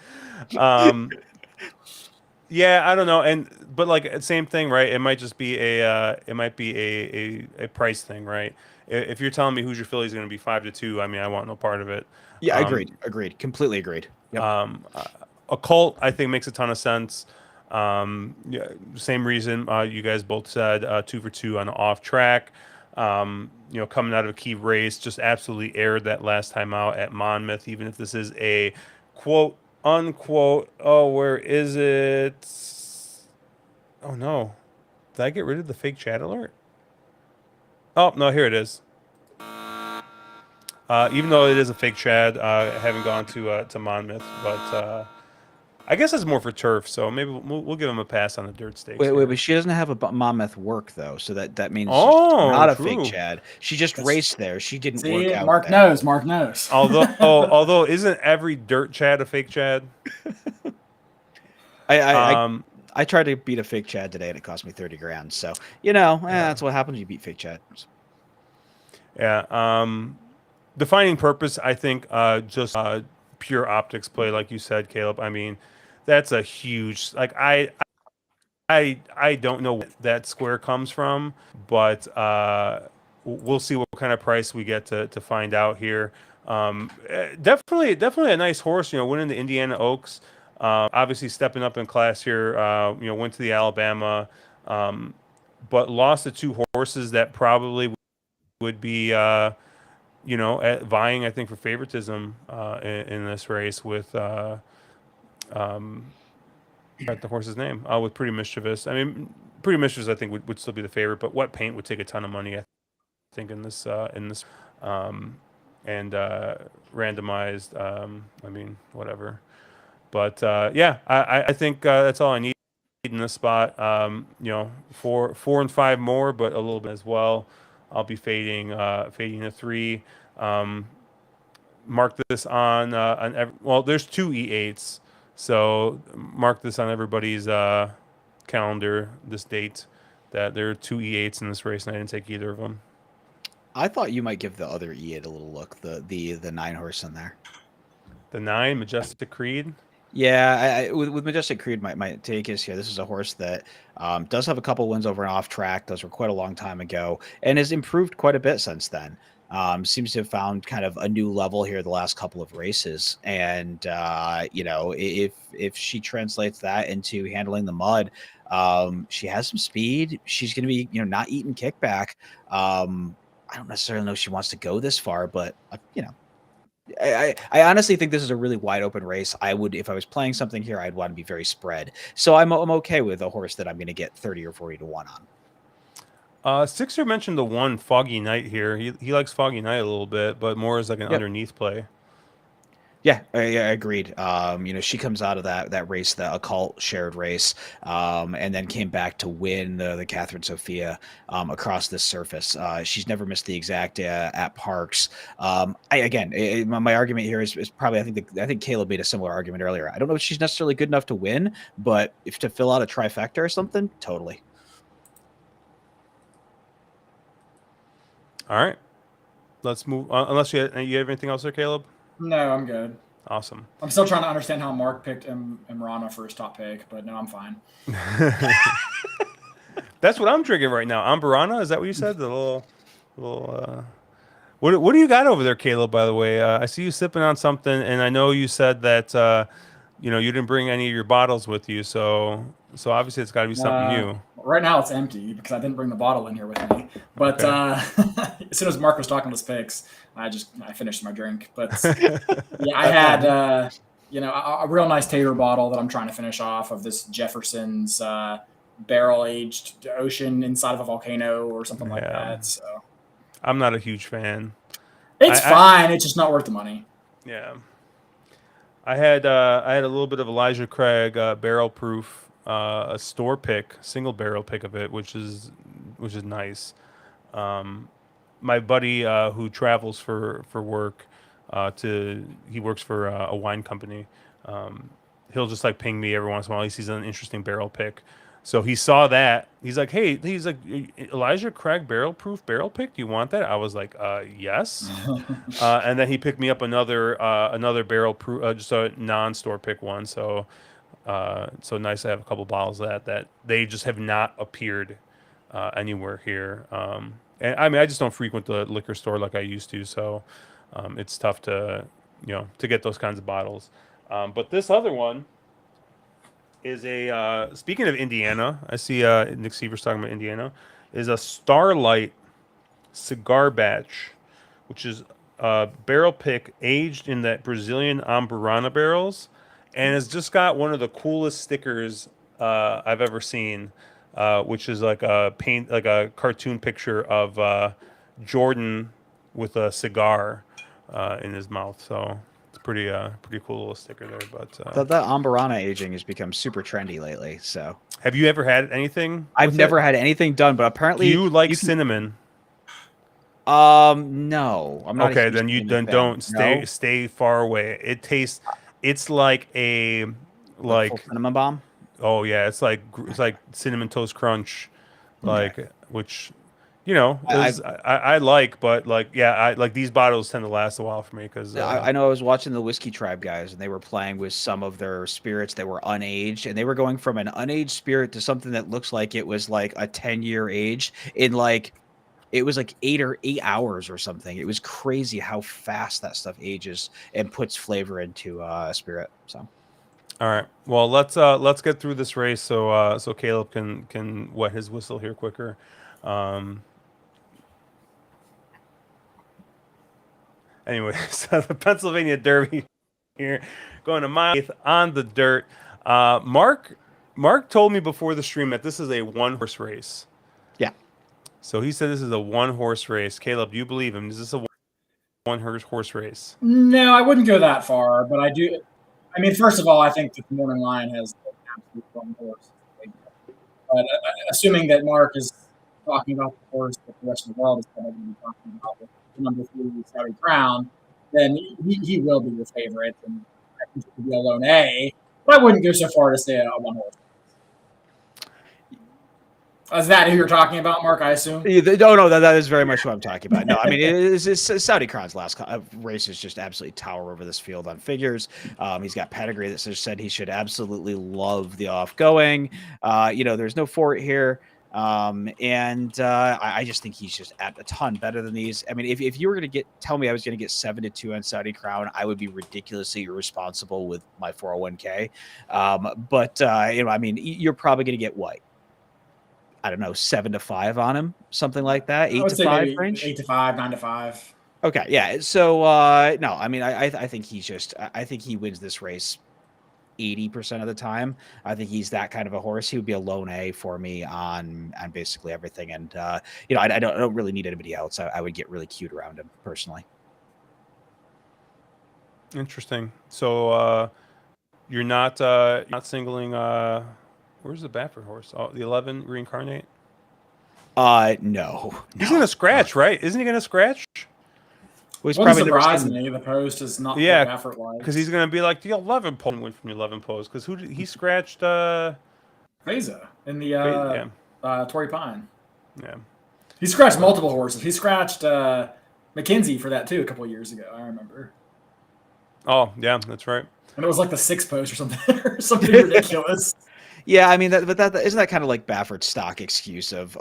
Yeah, I don't know, but like same thing, right? It might just be a price thing, right? If you're telling me Hoosier Philly is going to be 5-2, I mean, I want no part of it. Yeah, agreed, completely agreed. Yep. A cult, I think, makes a ton of sense. Yeah, same reason you guys both said 2 for 2 on the off track. Coming out of a key race, just absolutely aired that last time out at Monmouth. Even if this is a quote unquote, oh, where is it? Oh no, did I get rid of the fake chat alert? Oh no, here it is. Even though it is a fake chat, I haven't gone to Monmouth, but I guess it's more for turf, so maybe we'll give him a pass on the dirt stakes. Wait, but she doesn't have a Monmouth work though, so that means she's not a fake Chad. She just raced there. She didn't work out. Mark knows. Although isn't every dirt Chad a fake Chad? I tried to beat a fake Chad today, and it cost me $30,000. So that's what happens. You beat fake Chad. Yeah. Defining Purpose, I think, just pure optics play, like you said, Caleb. I mean, that's a huge, like, I don't know where that square comes from, but we'll see what kind of price we get to find out here. Definitely a nice horse, winning the Indiana Oaks, obviously stepping up in class here, went to the Alabama, but lost to 2 horses that probably would be vying, I think, for favoritism in this race with forgot the horse's name. With Pretty Mischievous. I mean, Pretty Mischievous I think would still be the favorite, but Wet Paint would take a ton of money. I think in this um, and randomized. I mean, whatever. But yeah, I think that's all I need in this spot. You know, 4 and 5 more, but a little bit as well. I'll be fading a 3. Mark this on well, there's 2 E8s, so mark this on everybody's calendar. This date that there are 2 E8s in this race, and I didn't take either of them. I thought you might give the other E8 a little look. The 9 horse in there. The 9 Majestic Creed. Yeah, with Majestic Creed, my take is here. This is a horse that does have a couple wins over and off track. Those were quite a long time ago, and has improved quite a bit since then. Seems to have found kind of a new level here the last couple of races, and you know, if she translates that into handling the mud, she has some speed. She's going to be, you know, not eating kickback. I don't necessarily know if she wants to go this far, but you know. I honestly think this is a really wide open race. I would, if I was playing something here, I'd want to be very spread. So I'm okay with a horse that I'm going to get 30 or 40 to 1 on. Sixer mentioned the 1 Foggy Night here. He likes Foggy Night a little bit, but more as like an underneath play. Yeah, I agreed. You know, she comes out of that race, the occult shared race, and then came back to win the Catherine Sophia across this surface. She's never missed the exact at Parx. My argument here is probably I think Caleb made a similar argument earlier. I don't know if she's necessarily good enough to win, but if to fill out a trifecta or something, totally. All right, let's move. Unless you have anything else there, Caleb. No, I'm good. Awesome. I'm still trying to understand how Mark picked Imrana for his top pick, but no, I'm fine. That's what I'm drinking right now. Amberana, is that what you said? The little. What do you got over there, Caleb? By the way, I see you sipping on something, and I know you said that you know, you didn't bring any of your bottles with you, so obviously it's got to be something new. Right now it's empty because I didn't bring the bottle in here with me. But Okay. as soon as Mark was talking his picks, I finished my drink. But yeah, I had you know, a real nice tater bottle that I'm trying to finish off of this Jefferson's barrel aged ocean inside of a volcano or something like that. So I'm not a huge fan. It's fine. It's just not worth the money. Yeah. I had a little bit of Elijah Craig barrel proof, a store pick, single barrel pick of it, which is nice. My buddy who travels for work, he works for a wine company. He'll just like ping me every once in a while. He sees an interesting barrel pick. So he saw that. He's like, hey, Elijah Craig barrel proof barrel pick. Do you want that? I was like, yes. And then he picked me up another barrel proof, just a non-store pick one. So nice to have a couple bottles of that they just have not appeared anywhere here. And I mean, I just don't frequent the liquor store like I used to. So it's tough to get those kinds of bottles. But this other one is a speaking of Indiana, I see Nick Seavers talking about Indiana, is a Starlight cigar batch, which is a barrel pick aged in that Brazilian Amburana barrels, and it's just got one of the coolest stickers I've ever seen, which is like a cartoon picture of Jordan with a cigar in his mouth. So pretty cool little sticker there. But that Amburana aging has become super trendy lately. So have you ever had anything? I've never had anything done, but apparently do you like cinnamon? No, I'm not. Okay, then don't stay far away. It's like a like cinnamon bomb. Oh yeah, it's like cinnamon toast crunch, which. You know, I like, but like, yeah, I like these bottles tend to last a while for me because I know I was watching the Whiskey Tribe guys and they were playing with some of their spirits that were unaged, and they were going from an unaged spirit to something that looks like it was like a 10-year age in like it was like 8 hours or something. It was crazy how fast that stuff ages and puts flavor into spirit. So, all right, well let's get through this race so Caleb can wet his whistle here quicker. Anyway, so the Pennsylvania Derby here, going to mile 8th on the dirt. Mark Mark told me before the stream that this is a 1-horse race. Yeah. So he said this is a 1-horse race. Caleb, do you believe him? Is this a 1-horse race? No, I wouldn't go that far, but I do. I mean, first of all, I think that the morning line has an absolute one horse. But assuming that Mark is talking about the horse that the rest of the world is probably going to be talking about, the number 3 Saudi Crown, then he will be your favorite, and I think it could be a lone A. But I wouldn't go so far to say a 1-horse. Is that who you're talking about, Mark? I assume. No, that is very much what I'm talking about. No, I mean, it's Saudi Khan's last race is just absolutely tower over this field on figures. He's got pedigree that said he should absolutely love the offgoing. There's no fort here. I just think he's just a ton better than these. I mean, if you were going to tell me I was going to get 7-2 on Saudi Crown, I would be ridiculously irresponsible with my 401k. I mean, you're probably going to get what? I don't know, 7-5 on him, something like that. 8-5 range, 8-5, 9-5. Okay, yeah. So no, I mean, I think I think he wins this race 80% of the time. I think he's that kind of a horse. He would be a lone A for me on basically everything. And I don't really need anybody else. I would get really cute around him personally. Interesting. So you're not singling. Where's the Baffert horse? Oh, the 11 Reincarnate. No. He's gonna scratch, right? Isn't he gonna scratch? Well, he's probably surprise me. The post is not Baffert wise, because he's gonna be like the 11 pole went from the 11 post because he scratched Feza in the Torrey Pine. Yeah, he scratched multiple horses. He scratched McKenzie for that too a couple of years ago. I remember. Oh yeah, that's right. And it was like the 6th post or something ridiculous. Yeah, I mean, that isn't that kind of like Baffert's stock excuse of,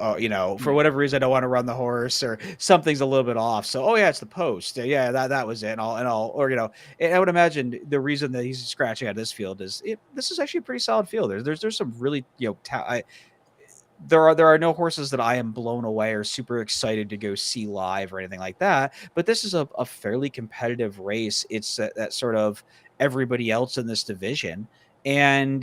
for whatever reason I don't want to run the horse or something's a little bit off. So, yeah, it's the post. Yeah, that was it. And I would imagine the reason that he's scratching out this field is this is actually a pretty solid field. There's some really, there are no horses that I am blown away or super excited to go see live or anything like that. But this is a fairly competitive race. It's that sort of everybody else in this division. And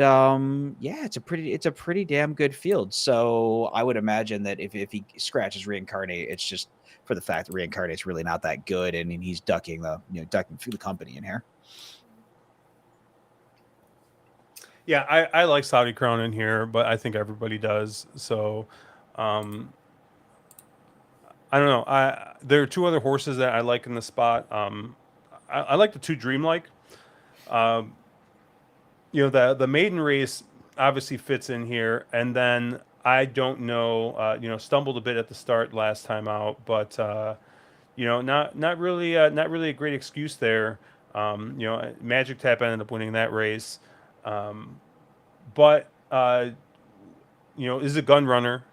it's a pretty damn good field. So I would imagine that if he scratches Reincarnate, it's just for the fact that Reincarnate's really not that good, and he's ducking through the company in here. Yeah, I like Saudi Crown in here, but I think everybody does. So I don't know. There are 2 other horses that I like in the spot. I like the 2 Dreamlike. The maiden race obviously fits in here, and then I don't know, stumbled a bit at the start last time out, but not really a great excuse there. Magic Tap ended up winning that race, but is a gun runner,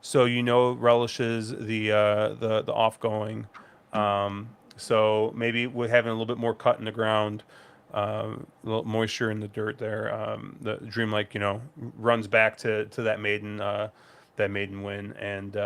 so relishes the offgoing. So maybe with having a little bit more cut in the ground. A little moisture in the dirt there. The Dreamlike, runs back to that maiden win, and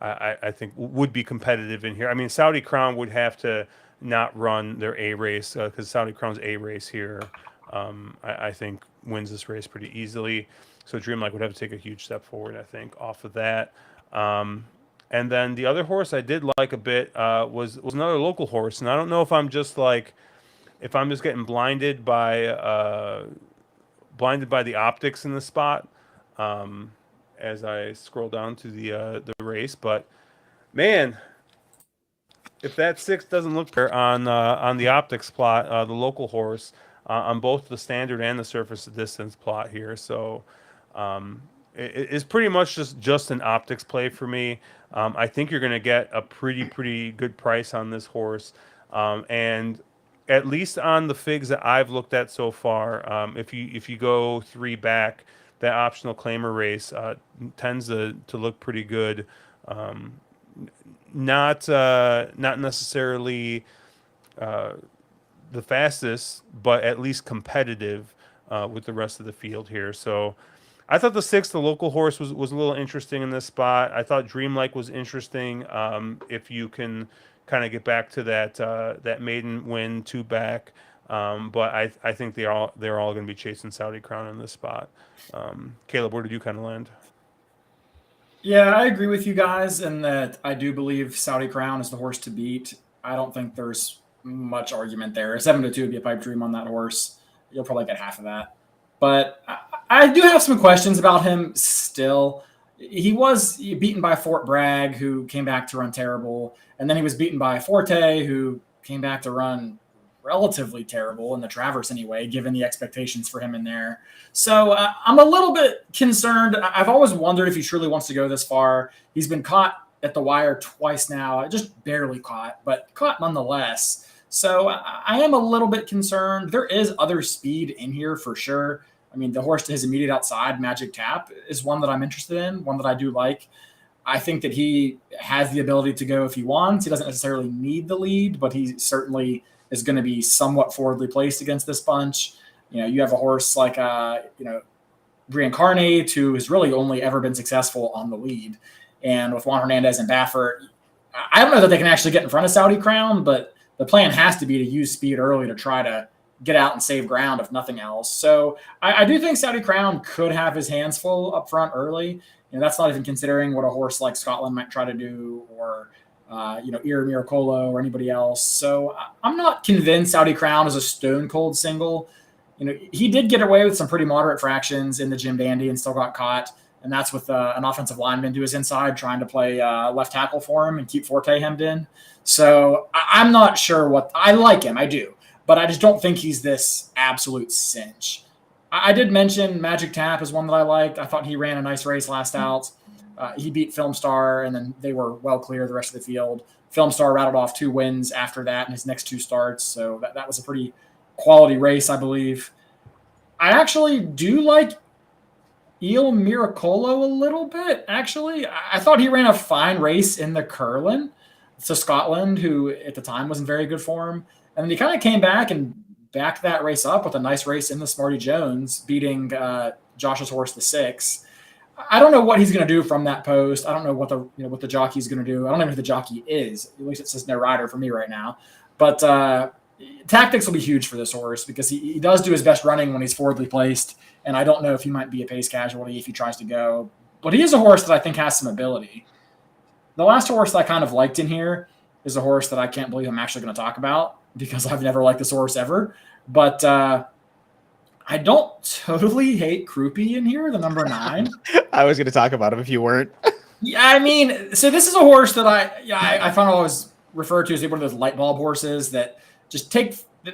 I think would be competitive in here. I mean, Saudi Crown would have to not run their A race because Saudi Crown's A race here, I think wins this race pretty easily. So Dreamlike would have to take a huge step forward, I think, off of that. And then the other horse I did like a bit was another local horse, and I don't know if I'm just getting blinded by the optics in the spot as I scroll down to the race, but man, if that 6 doesn't look fair on the optics plot, the local horse on both the standard and the surface distance plot here, so it's pretty much just an optics play for me. I think you're going to get a pretty good price on this horse, and at least on the figs that I've looked at so far, if you go 3 back, that optional claimer race tends to look pretty good. Not necessarily the fastest, but at least competitive with the rest of the field here. So I thought the 6th, the local horse, was a little interesting in this spot. I thought Dreamlike was interesting if you can kind of get back to that maiden win 2 back. But I think they're all going to be chasing Saudi Crown in this spot. Caleb, where did you kind of land? Yeah, I agree with you guys in that I do believe Saudi Crown is the horse to beat. I don't think there's much argument there. 7-2 would be a pipe dream on that horse. You'll probably get half of that. But I do have some questions about him still. He was beaten by Fort Bragg, who came back to run terrible. And then he was beaten by Forte, who came back to run relatively terrible in the Traverse anyway, given the expectations for him in there. So I'm a little bit concerned. I've always wondered if he truly wants to go this far. He's been caught at the wire twice now, just barely caught, but caught nonetheless. So I am a little bit concerned. There is other speed in here for sure. I mean, the horse to his immediate outside, Magic Tap, is one that I'm interested in, one that I do like. I think that he has the ability to go if he wants. He doesn't necessarily need the lead, but he certainly is going to be somewhat forwardly placed against this bunch. You have a horse like, Reincarnate, who has really only ever been successful on the lead. And with Juan Hernandez and Baffert, I don't know that they can actually get in front of Saudi Crown, but the plan has to be to use speed early to try to get out and save ground, if nothing else. So I do think Saudi Crown could have his hands full up front early. That's not even considering what a horse like Scotland might try to do, or Ir Miracolo or anybody else. So I'm not convinced Saudi Crown is a stone cold single. He did get away with some pretty moderate fractions in the Jim Dandy and still got caught. And that's with an offensive lineman to his inside trying to play left tackle for him and keep Forte hemmed in. So I'm not sure I like him. I do. But I just don't think he's this absolute cinch. I did mention Magic Tap as one that I liked. I thought he ran a nice race last out. He beat Film Star, and then they were well clear the rest of the field. Film Star rattled off 2 wins after that in his next 2 starts, so that was a pretty quality race, I believe. I actually do like Il Miracolo a little bit, actually. I thought he ran a fine race in the Curlin to Scotland, who at the time was in very good form. And then he kind of came back and backed that race up with a nice race in the Smarty Jones, beating Josh's horse, the 6. I don't know what he's going to do from that post. I don't know what the jockey's going to do. I don't even know who the jockey is. At least it says no rider for me right now. But tactics will be huge for this horse because he does do his best running when he's forwardly placed. And I don't know if he might be a pace casualty if he tries to go. But he is a horse that I think has some ability. The last horse that I kind of liked in here is a horse that I can't believe I'm actually going to talk about because I've never liked this horse ever. But I don't totally hate Croupy in here, the number 9. I was going to talk about him if you weren't. Yeah, I mean, so this is a horse that I find always referred to as one of those light bulb horses that just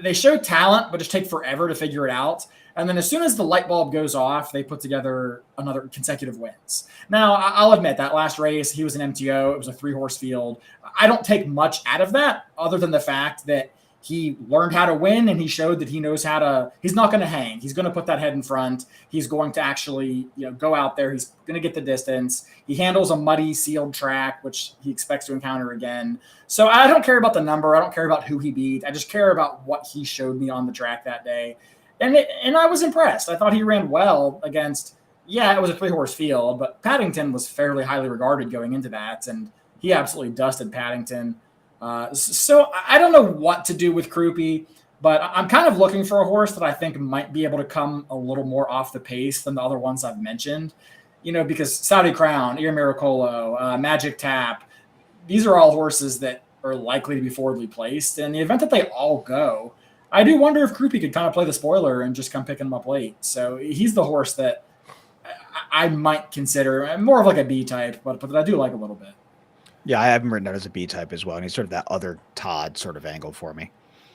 they show talent, but just take forever to figure it out. And then as soon as the light bulb goes off, they put together another consecutive wins. Now, I'll admit that last race, he was an MTO. It was a 3-horse field. I don't take much out of that other than the fact that he learned how to win, and he showed that he knows how to – he's not going to hang. He's going to put that head in front. He's going to actually go out there. He's going to get the distance. He handles a muddy, sealed track, which he expects to encounter again. So I don't care about the number. I don't care about who he beat. I just care about what he showed me on the track that day. And I was impressed. I thought he ran well against – it was a 3-horse field, but Paddington was fairly highly regarded going into that, and he absolutely dusted Paddington. So I don't know what to do with Croupy, but I'm kind of looking for a horse that I think might be able to come a little more off the pace than the other ones I've mentioned, because Saudi Crown, Ir Miracolo, Magic Tap, these are all horses that are likely to be forwardly placed. And in the event that they all go, I do wonder if Croupy could kind of play the spoiler and just come picking them up late. So he's the horse that I might consider more of like a B type, but that I do like a little bit. Yeah, I have him written out as a B type as well, and he's sort of that other Todd sort of angle for me.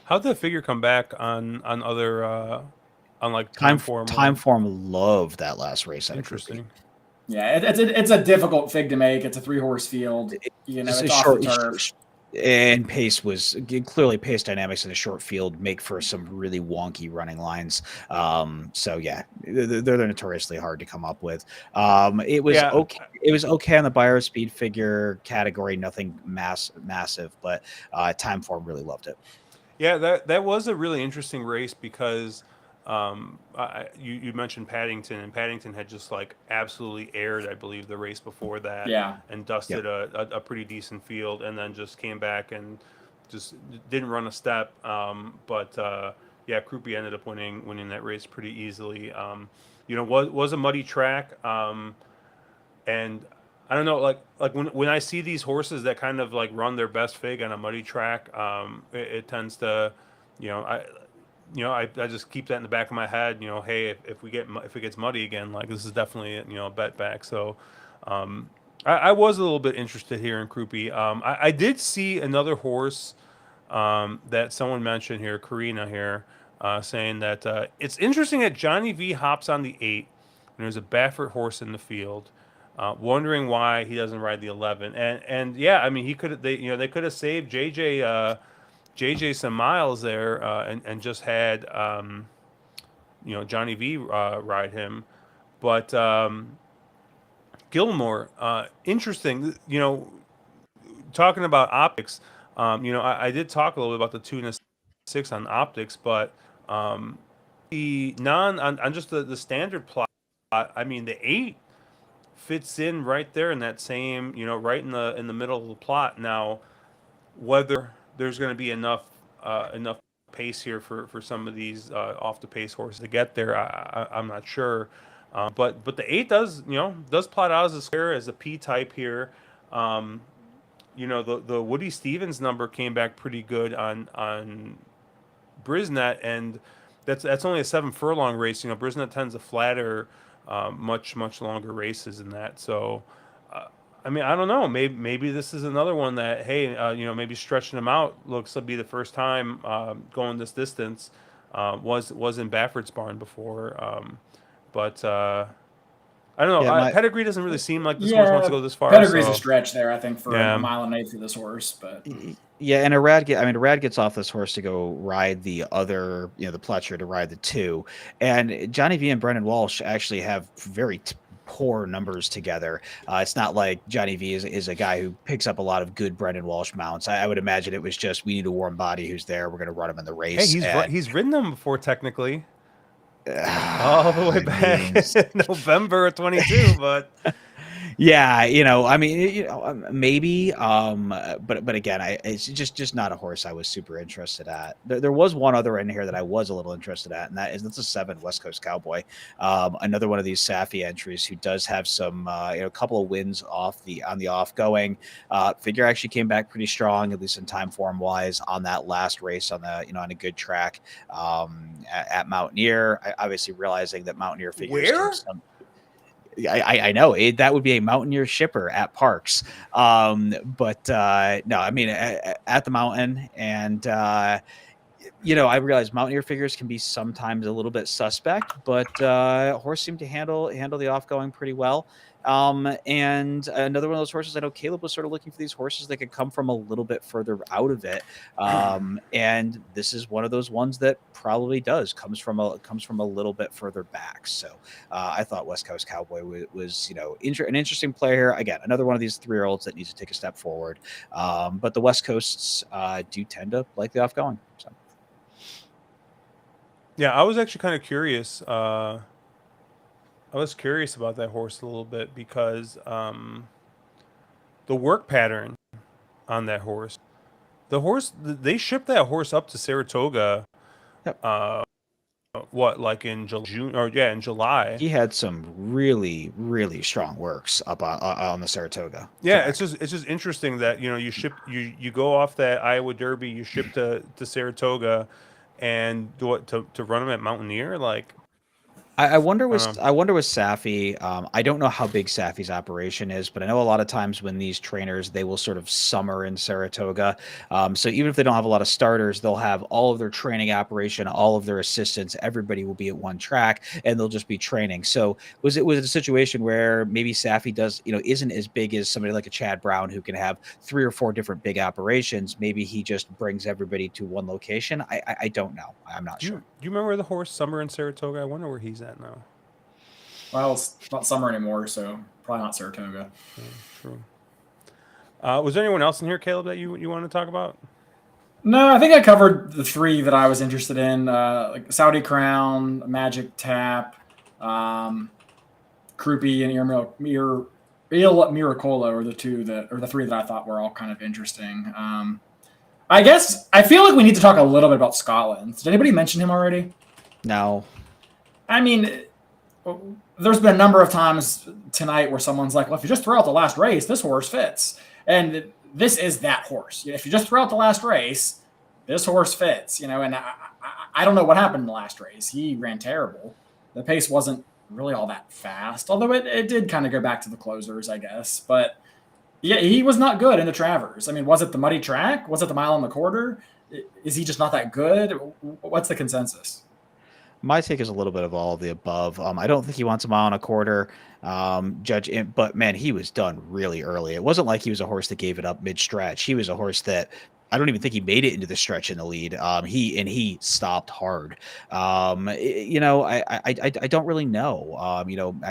How'd the figure come back on other on like Time form loved that last race. Interesting. Yeah, it's a difficult fig to make. It's a 3-horse field. It's off the turf. And pace was clearly pace dynamics in a short field make for some really wonky running lines. So yeah, they're notoriously hard to come up with. It was okay. It was okay on the Buyer Speed figure category, nothing massive, but Time Form really loved it. Yeah, that was a really interesting race because you mentioned Paddington, and Paddington had just like absolutely aired, I believe, the race before that, and dusted a pretty decent field, and then just came back and just didn't run a step. But yeah, Krupe ended up winning that race pretty easily. Was a muddy track, and I don't know, like when I see these horses that kind of like run their best fig on a muddy track, it tends to, you know, I just keep that in the back of my head. Hey, if it gets muddy again, like this is definitely a bet back. So, I was a little bit interested here in Krupe. I did see another horse that someone mentioned here, Karina here, saying that it's interesting that Johnny V hops on the 8, and there's a Baffert horse in the field. Wondering why he doesn't ride the 11, and yeah, I mean they could have saved JJ some miles there, and just had Johnny V ride him, but Gilmore, interesting. Talking about optics, I did talk a little bit about the 2 and a 6 on optics, but the on just the standard plot, I mean the 8 fits in right there in that same, right in the middle of the plot. Now, whether there's going to be enough pace here for some of these off the pace horses to get there, I'm not sure. But the 8 does plot out as a square, as a P type here. The Woody Stevens number came back pretty good on Brisnet, and that's only a 7 furlong race. Brisnet tends to flatter much longer races than that. So, I mean, I don't know. Maybe this is another one that, hey, maybe stretching them out looks to be the first time going this distance. Was in Baffert's barn before, but I don't know. Yeah, Pedigree doesn't really seem like this horse wants Yeah, to go this far. Pedigree's So a stretch there, I think, for a yeah, 1.8 for this horse. But yeah, and Arad gets off this horse to go ride the other, the Pletcher to ride the 2, and Johnny V and Brendan Walsh actually have very poor numbers together. It's not like Johnny V is a guy who picks up a lot of good Brendan Walsh mounts. I would imagine it was just, we need a warm body who's there. We're going to run him in the hey, race. he's ridden them before technically. All the way I back mean, in November of 22, but yeah, I mean, maybe, but again, it's just not a horse I was super interested at. There was one other in here that I was a little interested at, and that's a 7 West Coast Cowboy, another one of these Safi entries who does have some, a couple of wins on the off going. Figure actually came back pretty strong, at least in time form wise, on that last race on on a good track, at Mountaineer. Obviously realizing that Mountaineer figures where? I know that would be a Mountaineer shipper at Parx. But no, I mean at the mountain, and I realize Mountaineer figures can be sometimes a little bit suspect, but horse seemed to handle the off going pretty well. And another one of those horses, I know Caleb was sort of looking for these horses that could come from a little bit further out of it. And this is one of those ones that probably comes from a little bit further back. So I thought West Coast Cowboy was an interesting player. Again, another one of these 3-year-olds that needs to take a step forward. But the West Coasts do tend to like the off going. So. Yeah, I was actually kind of curious. I was curious about that horse a little bit because the work pattern on that horse, they shipped that horse up to Saratoga. Yep. Like in June or in July. He had some really, really strong works up on the Saratoga. Yeah, track. it's just interesting that you go off that Iowa Derby, you ship to Saratoga, and to run them at Mountaineer, like. I wonder with Safi. I don't know how big Safi's operation is, but I know a lot of times when these trainers, they will sort of summer in Saratoga. So even if they don't have a lot of starters, they'll have all of their training operation, all of their assistants, everybody will be at one track, and they'll just be training. So was it a situation where maybe Safi isn't as big as somebody like a Chad Brown who can have 3 or 4 different big operations? Maybe he just brings everybody to one location. I don't know. I'm not sure. Do you remember the horse Summer in Saratoga? I wonder where he's at now. Well, it's not summer anymore, so probably not Saratoga. Yeah, true. Was there anyone else in here, Caleb, that you want to talk about? No, I think I covered the 3 that I was interested in, like Saudi Crown, Magic Tap, Krupe, and Il Miracolo are the 3 that I thought were all kind of interesting. I guess I feel like we need to talk a little bit about Scotland. Did anybody mention him already? No. I mean, there's been a number of times tonight where someone's like, well, if you just throw out the last race, this horse fits. And this is that horse. If you just throw out the last race, this horse fits, and I don't know what happened in the last race. He ran terrible. The pace wasn't really all that fast, although it did kind of go back to the closers, I guess. But yeah, he was not good in the Travers. I mean, was it the muddy track? Was it the mile and the quarter? Is he just not that good? What's the consensus? My take is a little bit of all of the above. I don't think he wants a mile and a quarter, but man, he was done really early. It wasn't like he was a horse that gave it up mid-stretch. He was a horse that I don't even think he made it into the stretch in the lead. He stopped hard. I don't really know. I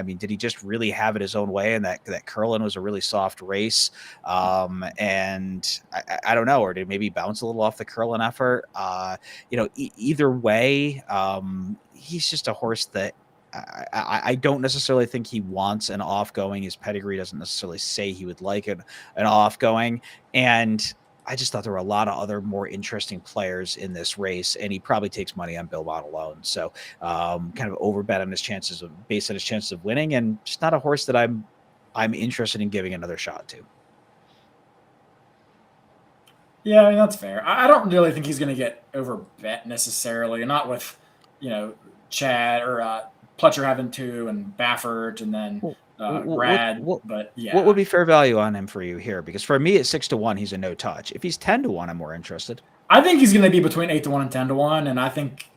mean, did he just really have it his own way? And that Curlin was a really soft race. And I don't know, or did maybe bounce a little off the Curlin effort? Either way, he's just a horse that I don't necessarily think he wants an off-going. His pedigree doesn't necessarily say he would like an off-going. And I just thought there were a lot of other more interesting players in this race, and he probably takes money on Bilbao alone. So kind of overbet on his chances based on his chances of winning, and just not a horse that I'm interested in giving another shot to. Yeah, I mean, that's fair. I don't really think he's going to get overbet necessarily, not with, Chad or Pletcher having two and Baffert and then Brad. But yeah, what would be fair value on him for you here? Because for me, at 6-1, he's a no touch. If he's 10-1, I'm more interested. I think he's going to be between 8-1 and 10-1, and I think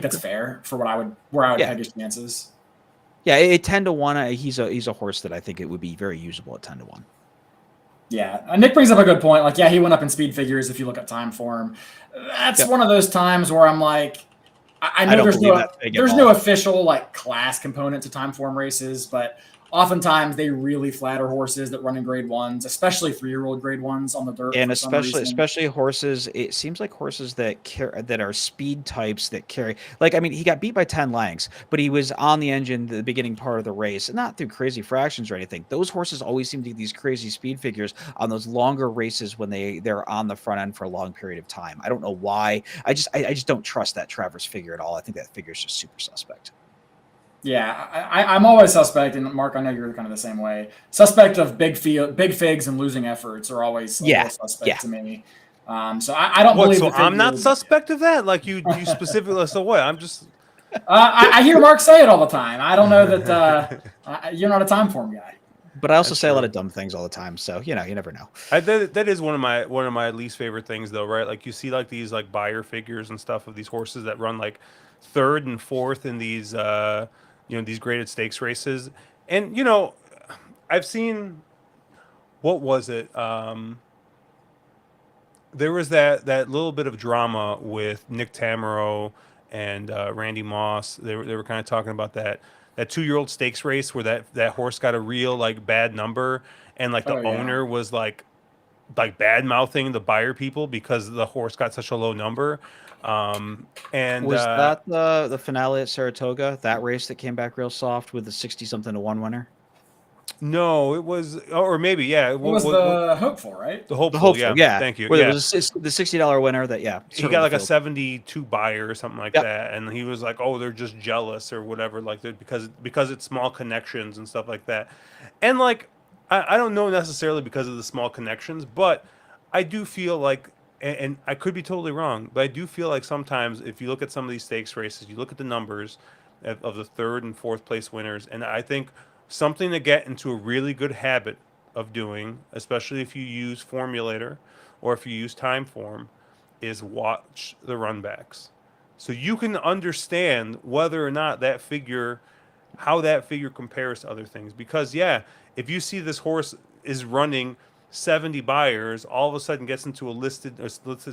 that's fair for where I would peg his chances. Yeah, at 10-1, he's a horse that I think it would be very usable at 10-1. Yeah, Nick brings up a good point. Like, yeah, he went up in speed figures. If you look at time form, that's one of those times where I'm like, I know there's no official like class component to time form races, but oftentimes they really flatter horses that run in grade ones, especially 3-year-old grade ones on the dirt. And especially horses, it seems like horses that are speed types that carry, like, I mean, he got beat by 10 lengths, but he was on the engine the beginning part of the race, not through crazy fractions or anything. Those horses always seem to get these crazy speed figures on those longer races when they're on the front end for a long period of time. I don't know why. I just don't trust that Travers figure at all. I think that figure is just super suspect. Yeah, I'm always suspect, and Mark, I know you're kind of the same way. Suspect of big figs and losing efforts are always suspect to me. So I don't believe. So I'm not suspect of that. Like you specifically. So what? I'm just. I hear Mark say it all the time. I don't know that you're not a time form guy. But I also say a lot of dumb things all the time, so you never know. That is one of my least favorite things, though, right? Like you see like these like buyer figures and stuff of these horses that run like third and fourth in these these graded stakes races, and I've seen, what was it? There was that little bit of drama with Nick Tamero and Randy Moss. They were kind of talking about that 2-year-old stakes race where that horse got a real like bad number, and like the owner was like bad mouthing the buyer people because the horse got such a low number. And was that the finale at Saratoga, that race that came back real soft with the 60-something to 1 winner? No, it was, or maybe it was the Hopeful, right? The Hopeful, yeah. Thank you. It was the $60 winner that he got like a 72 buyer or something like that, and he was like, "Oh, they're just jealous or whatever, like because it's small connections and stuff like that." And like I don't know necessarily because of the small connections, but I do feel like, and I could be totally wrong, but I do feel like sometimes if you look at some of these stakes races, you look at the numbers of the third and fourth place winners, and I think something to get into a really good habit of doing, especially if you use Formulator or if you use Time Form, is watch the runbacks. So you can understand whether or not how that figure compares to other things. Because if you see this horse is running 70 buyers, all of a sudden gets into a listed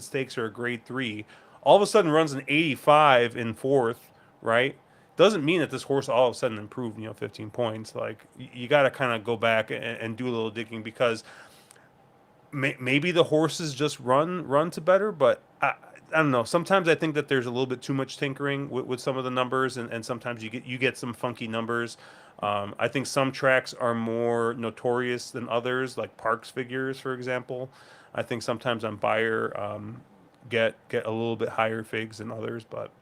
stakes or a grade 3, all of a sudden runs an 85 in fourth, right? Doesn't mean that this horse all of a sudden improved, 15 points. Like you got to kind of go back and do a little digging, because maybe the horses just run to better, but I don't know. Sometimes I think that there's a little bit too much tinkering with some of the numbers, and sometimes you get some funky numbers. I think some tracks are more notorious than others, like Parx figures, for example. I think sometimes on buyer, get a little bit higher figs than others, but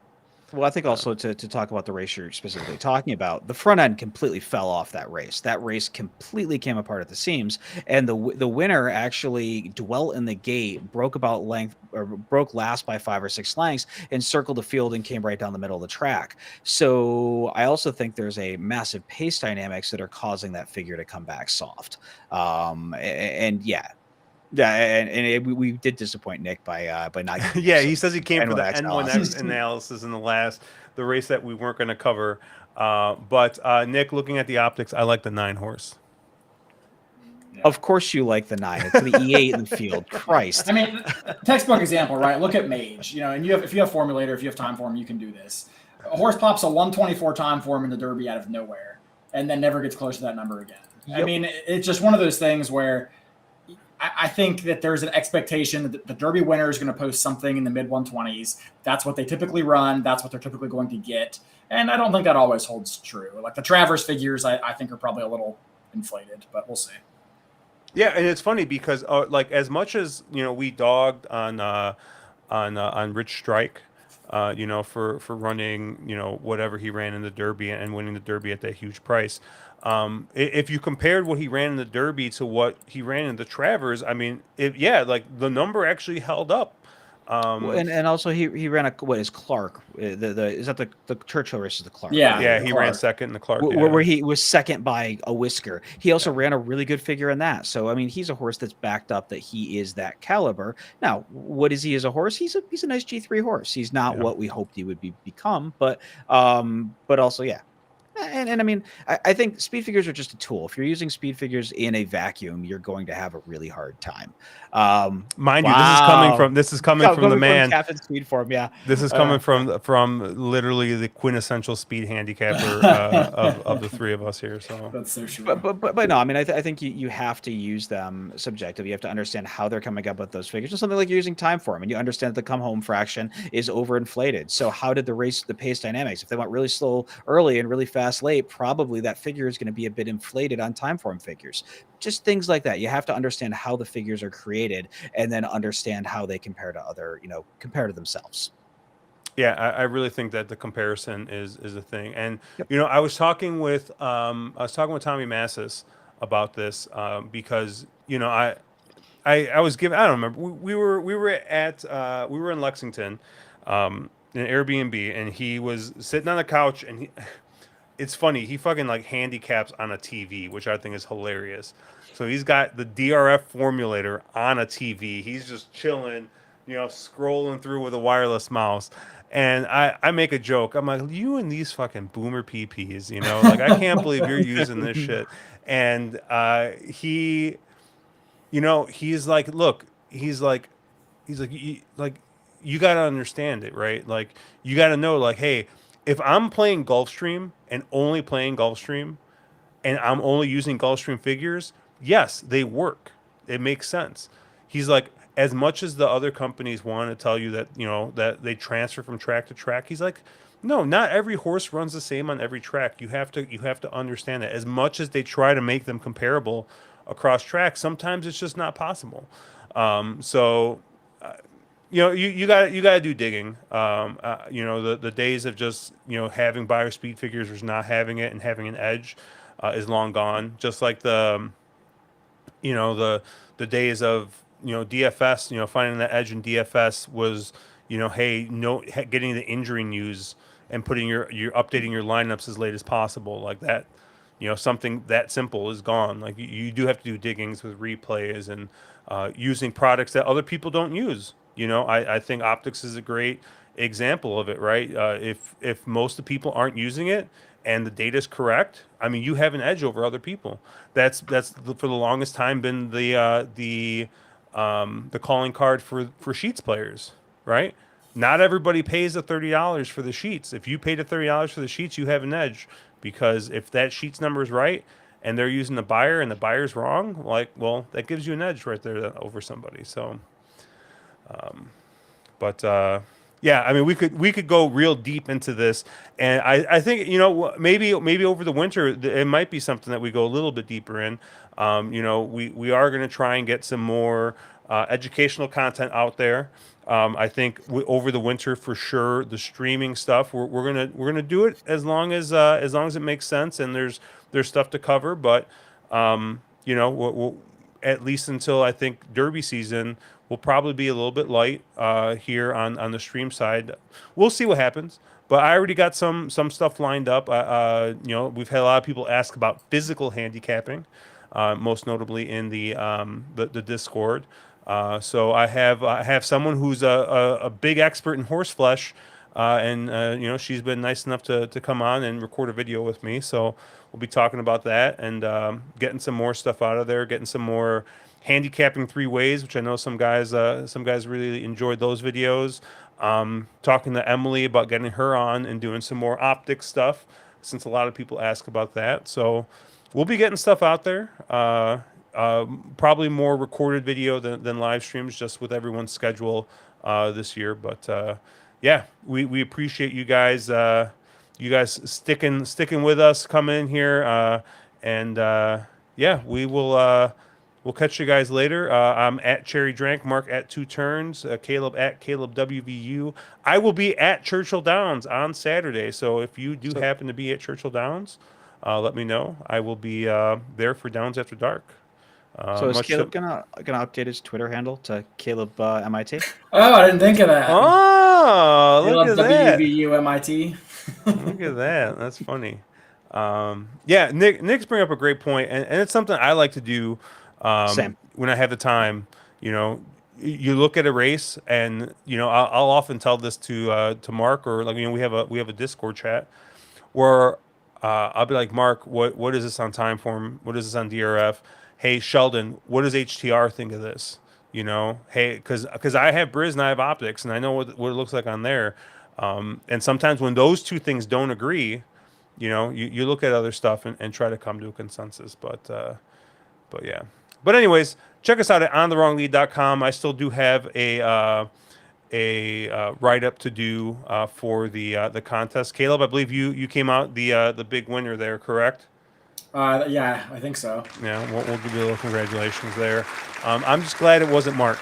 Well, I think also to talk about the race you're specifically talking about, the front end completely fell off that race. That race completely came apart at the seams, and the winner actually dwelt in the gate, broke about length or broke last by 5 or 6 lengths, and circled the field and came right down the middle of the track. So I also think there's a massive pace dynamics that are causing that figure to come back soft. And yeah. Yeah, and we did disappoint Nick by not giving yeah, him he some says he came for the N1X N1X analysis in the race that we weren't going to cover. But Nick, looking at the optics, I like the 9-horse. Of course you like the 9. It's the E8 in the field. Christ. I mean, textbook example, right? Look at Mage. And if you have Formulator, if you have time form, you can do this. A horse pops a 124 time form in the Derby out of nowhere, and then never gets close to that number again. Yep. I mean, it's just one of those things where I think that there's an expectation that the Derby winner is going to post something in the mid 120s. That's what they typically run. That's what they're typically going to get. And I don't think that always holds true. Like the Travers figures, I think are probably a little inflated, but we'll see. Yeah, and it's funny because like as much as we dogged on Rich Strike, for running whatever he ran in the Derby and winning the Derby at that huge price. If you compared what he ran in the Derby to what he ran in the Travers, I mean, like the number actually held up. And also he ran what is Clark? Is that the Churchill race? Is the Clark? Yeah, he ran second in the Clark. Where he was second by a whisker. He also ran a really good figure in that. So I mean, he's a horse that's backed up that he is that caliber. Now, what is he as a horse? He's a nice G3 horse. He's not what we hoped he would become, but also And I mean, I think speed figures are just a tool. If you're using speed figures in a vacuum, you're going to have a really hard time. Mind you, this is coming from the man. Captain Speed Form, yeah. This is coming from literally the quintessential speed handicapper of the three of us here. So that's so true. But no, I mean, I think you have to use them subjectively. You have to understand how they're coming up with those figures. Just something like you're using time form, and you understand that the come home fraction is overinflated. So how did the pace dynamics? If they went really slow early and really fast late, probably that figure is going to be a bit inflated on time form figures. Just things like that. You have to understand how the figures are created and then understand how they compare to compare to themselves. Yeah, I really think that the comparison is a thing. And I was talking with Tommy Massis about this because I was given, I don't remember, we were in Lexington in an Airbnb, and he was sitting on the couch, and it's funny, he fucking like handicaps on a TV, which I think is hilarious. So he's got the DRF formulator on a TV. He's just chilling, scrolling through with a wireless mouse. And I make a joke. I'm like, you and these fucking boomer PPs, like I can't believe you're using this shit. And he's like, look, he's like, you got to understand it, right? Like, you got to know, like, hey, if I'm playing Gulfstream and only playing Gulfstream, and I'm only using Gulfstream figures, yes, they work. It makes sense. He's like, as much as the other companies want to tell you that, that they transfer from track to track, he's like, no, not every horse runs the same on every track. You have to understand that. As much as they try to make them comparable across tracks, sometimes it's just not possible. You got to do digging. The days of just having buyer speed figures versus not having it and having an edge is long gone. Just like the days of DFS, finding that edge in DFS was getting the injury news and putting your updating your lineups as late as possible, like that. Something that simple is gone. Like you do have to do diggings with replays and using products that other people don't use. I think optics is a great example of it, right? If most of the people aren't using it and the data is correct, I mean, you have an edge over other people. That's for the longest time been the calling card for sheets players, right? Not everybody pays the $30 for the sheets. If you paid the $30 for the sheets, you have an edge, because if that sheets number is right and they're using the buyer and the buyer's wrong, that gives you an edge right there over somebody. So. Yeah, I mean, we could go real deep into this, and I think maybe over the winter it might be something that we go a little bit deeper in. We are going to try and get some more educational content out there. I think over the winter for sure, the streaming stuff we're gonna do it as long as it makes sense and there's stuff to cover. But we'll at least until I think Derby season, we'll probably be a little bit light here on the stream side. We'll see what happens. But I already got some stuff lined up. We've had a lot of people ask about physical handicapping, most notably in the Discord. So I have someone who's a big expert in horse flesh, and she's been nice enough to come on and record a video with me. So we'll be talking about that and getting some more stuff out of there, getting some more handicapping three ways, which I know some guys really enjoyed those videos. Talking to Emily about getting her on and doing some more optics stuff, since a lot of people ask about that. So we'll be getting stuff out there. Probably more recorded video than live streams, just with everyone's schedule this year. But yeah, we appreciate you guys. You guys sticking with us, coming in here, and yeah, we'll catch you guys later. I'm at Cherry Drank, Mark at Two Turns, Caleb at Caleb WVU. I will be at Churchill Downs on Saturday, so if you do happen to be at Churchill Downs, let me know. I will be there for Downs After Dark. So is Caleb gonna update his Twitter handle to Caleb MIT? Oh, I didn't think of that. Oh, look at that. WVU MIT. Look at that. That's funny. Yeah, Nick's bring up a great point, and it's something I like to do when I have the time. You look at a race, and I'll often tell this to Mark, or we have a Discord chat where I'll be like, Mark, what is this on Timeform? What is this on DRF? Hey, Sheldon, what does HTR think of this? Hey, because I have Briz and I have optics, and I know what it looks like on there. And sometimes when those two things don't agree, you look at other stuff and try to come to a consensus. But yeah. But anyways, check us out at ontherwronglead.com. I still do have a write up to do for the contest. Caleb, I believe you came out the big winner there, correct? Yeah, I think so. Yeah, we'll give you a little congratulations there. I'm just glad it wasn't Mark.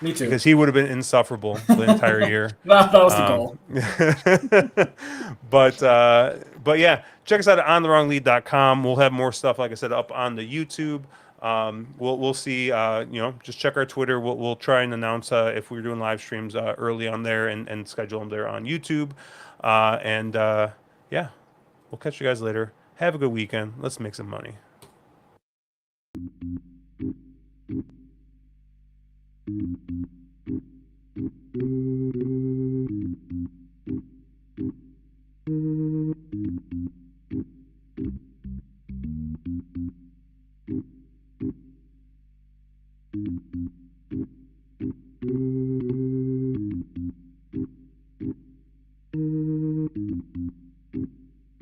Me too. Because he would have been insufferable the entire year. That was the goal. But yeah, check us out at ontherwronglead.com. We'll have more stuff, like I said, up on the YouTube. We'll see. Just check our Twitter. We'll try and announce if we're doing live streams early on there and schedule them there on YouTube. Yeah, we'll catch you guys later. Have a good weekend. Let's make some money. Thank you.